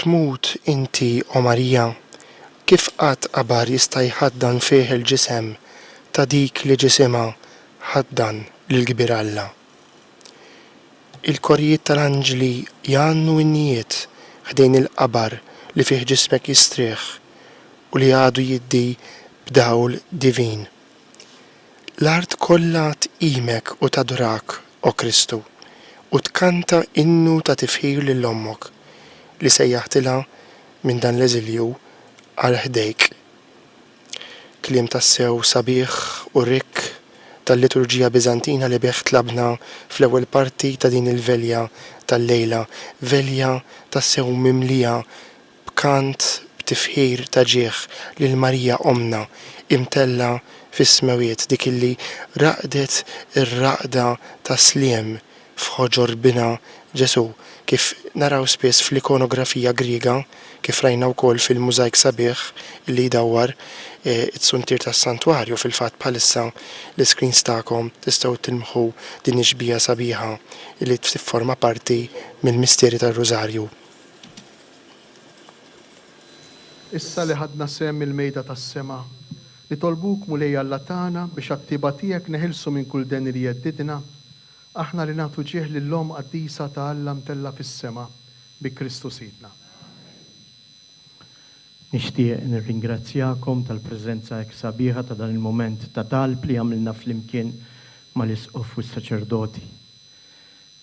[SPEAKER 1] tmut inti o Marija kif qatt qabar jista' jħaddan fih il-ġisem ta' dik li ġisimha ħaddan lill-kbir Alla. Il-korjiet tal-anġli jgħannu n-nijiet ħdejn il-qabar li fih ġismek jistrieħ u li għadu jiddi b'dawl divin. L-art kollha tqimek u tadurak, o Kristu, u tkanta innu ta' tifħir lill-ommok li sejjaħtilha minn dan l-eżilju għal ħdejk. Kliem tassew sabiħ u rikk tal-liturġija Bizantina li bih tlabna fl-ewwel parti ta' din il-velja tal-lejla, velja tassew mimlija b'kant b'tifħir ta' ġieħ lil Marija omna imtella fis-smawiet dik illi raqdet ir-raqda ta' sliem f'ħoġor bina Ġesu kif naraw spiss fl-ikonografija Griega kif rajna wkoll fil-mużajk sabiħ li jdawwar it-suntir tas-santwarju fil-fatt bħalissa l-screens tagħkom tistgħu tilmħu din ix-xbija sabiħa li tifforma parti mill-misterji tar-Rużarju.
[SPEAKER 9] Issa li ħadna sem il-mejda tas-sema li tolbuk mulej Alla tagħna biex għat-tiba tiegħek neħilsu minn kull den li jeddidna, aħna li nagħtu ġieħ lill-lom qaddisa ta' Alla mtella fis-sema bi Kristu Sidna.
[SPEAKER 16] Nixtieq nirringrazzjakom tal-preżenza hekk sabiħa ta' dan il-moment ta' talb li għamilna flimkien mal-isqof u s-saċerdoti.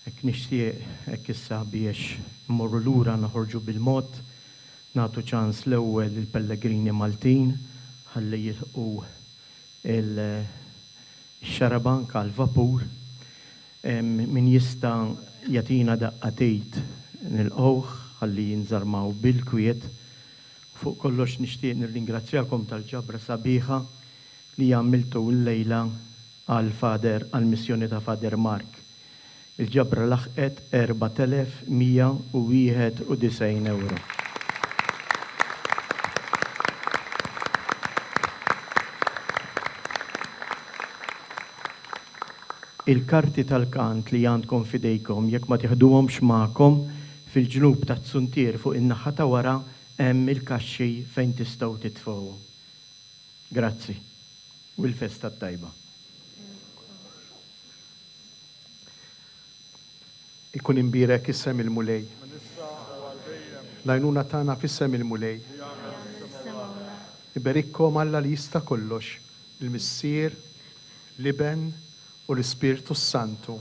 [SPEAKER 16] Hekk nixtieq hekk issa biex mmorru lura naħorġu bil-mod, nagħtu ċans l-ewwel il-Pellegrini Maltin ħalli jilħqu il-xarabank għal-vapur min jista' jagħtina daqqatejt nilqgħuh ħalli jinżarmaw bil-kwiet. Fuq kollox nixtieq nirringrazzjakom tal-ġabra sabiħa li għamiltu l-lejla għal-missjoni ta' Fader Mark. Il-ġabra laħqet 4,191 euro. Il-karti tal-kant li għandkom fidejkom jekk ma tieħduhomx magħkom fil-ġnub tat-tsuntier fuq in-naħa ta' wara hemm il-kaxxi fejn tistgħu titfgħu. Grazzi. U l-festa tajba.
[SPEAKER 9] Ikun imbirek issem il-mulej. Lajnuna tagħna fis-sem il-mulej. Iberikkom Alla li jista' kollox, il-Missier, l-Iben u l-Ispirtu Santu.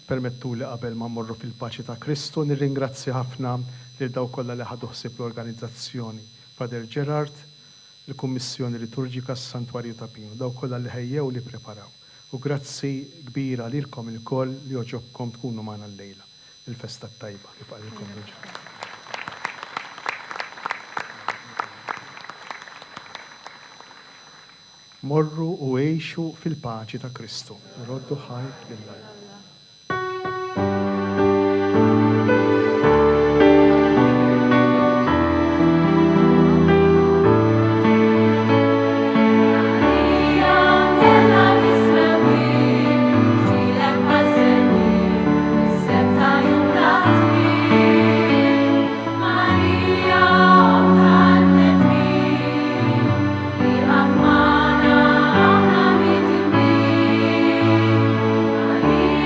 [SPEAKER 9] Permettu li qabel ma mmorru fil-paċi ta' Kristu nirringrazzja ħafna lil daw kollha li ħadu ħsieb l-organizzazzjoni. Fader Gerard, il-Kummissjoni Liturġika s-Santwarju ta' Pino, daw kollha li ħejjew li preparaw. U grazzi kbira lilkom il-koll li oġobkom tkunu magħna l-lejla. Il-festa tajba li bqalilkom reġa'. Morru u għejxu fil-paċi ta' Kristu. Roddu ħajt lill-Alla.
[SPEAKER 4] Maria,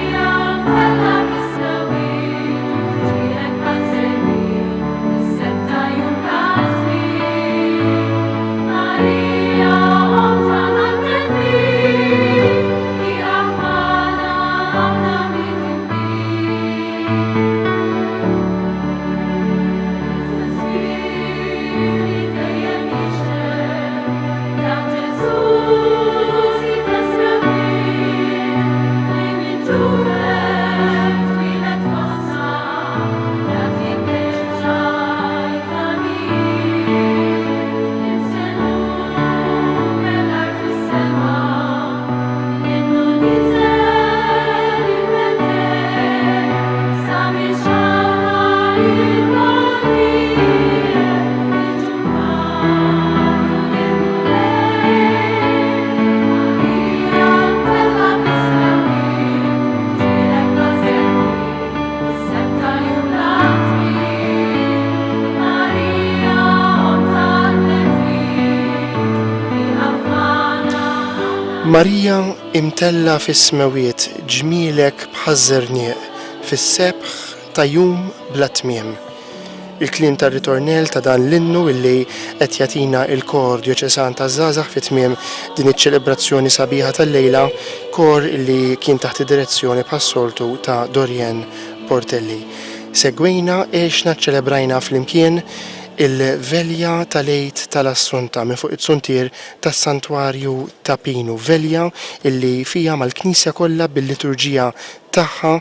[SPEAKER 1] Marija imtella fis-smawiet ġmielek bħaż-żernieq fis-sebħ ta' jum bla tmiem. Il-kliem tar-ritornell ta' dan l-innu illi qed jagħtina l-kor djoċesan taż-żgħażagħ fi tmiem din iċ-ċelebrazzjoni sabiħa tal-lejla, kor illi kien taħt id-direzzjoni bħas-soltu ta' Dorien Portelli. Segwejna għexna ċċelebrajna flimkien il-velja tal-Għid tal-Assunta minn fuq it-suntir tas-Santwarju ta' Pinu, velja illi fija mal-Knisja kollha bil-liturġija tagħha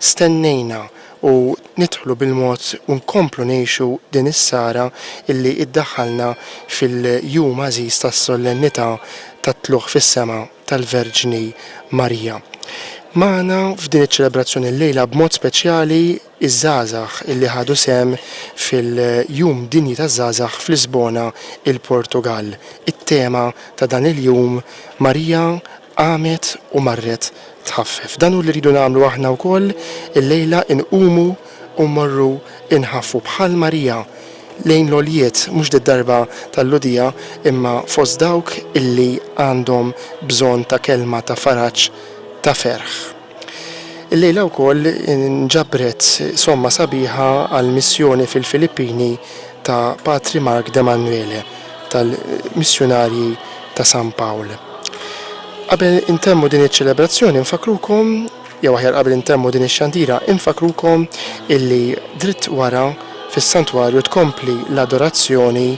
[SPEAKER 1] stennejna u nidħlu bil-mod u nkomplu ngħixu din is-sara illi iddaħħalna fil-jum għażiż tas-solennità tat-tluħ fis-sema tal-Verġni Marija. Magħna f'din iċ-ċelebrazzjoni llejla b'mod speċjali iż-żgħażagħ illi ħadu sehem fil-jum dinji taż-żgħażagħ f'Lisbona, il-Portugal. It-tema ta' dan il-jum Marija qamet u marret tħaffef. Dan hu li rridu nagħmlu aħna wkoll illejla inqumu u mmorru inħaffu bħal Marija lejn l-għoljiet mhux darba tal-lodija imma fost dawk illi għandhom bżonn ta' kelma ta' faraġġ ta' ferħ. Illejla wkoll nġabret somma sabiħa għal missjoni fil-Filippini ta' Patri Mark de Manuele tal-missjonarji ta' San Pawl. Qabel intemmu din iċ-ċelebrazzjoni infakrukom, jew aħjar qabel intemmu din ix-xandira infakrukom illi dritt wara fis-santwarju tkompli l-adorazzjoni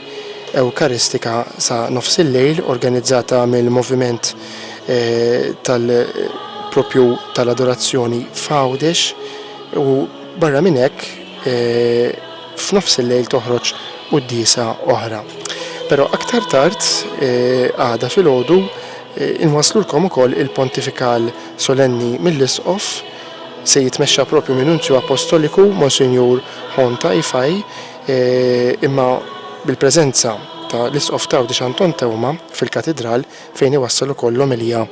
[SPEAKER 1] ewkaristika sa nofs il-lejl organizzata mill-moviment propju tal-adorazzjoni Fawdex u barra minn hekk f'nofs il-lejl toħroġ qudiesa oħra. Però aktar tard għada filgħodu inwaslulkom ukoll il-pontifikal solenni mill-Isqof se jitmexxa propju minn Nunzju Apostoliku Monsinjur Honta Ifaj imma bil-preżenza ta' l-Isqof Tawdex Anton Tewma fil-katedral fejn iwassal ukoll l-omelija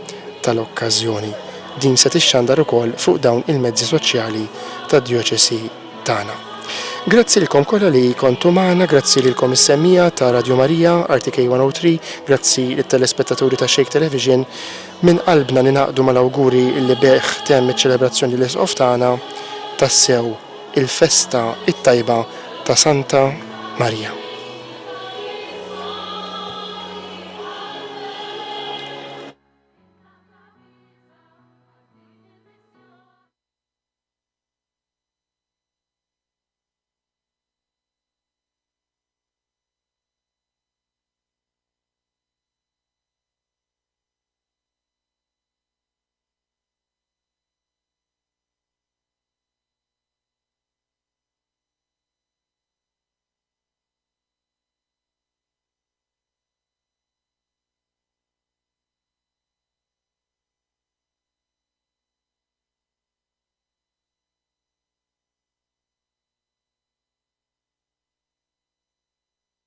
[SPEAKER 1] tal-okkażjoni. Din se tixxandar ukoll fuq dawn il-mezzi soċjali tad-djoċesi tagħna. Grazzi lilkom kollha li kontu magħna, grazzi lilkom is-semmija ta' Radio Marija, RTK 103, grazzi lit-telespettaturi ta' Shake Television. Minn qalbna ninaqdu mal-awguri li beħ temm iċ-ċelebrazzjoni l-Isqof tagħna tassew il-festa it-tajba ta' Santa Marija.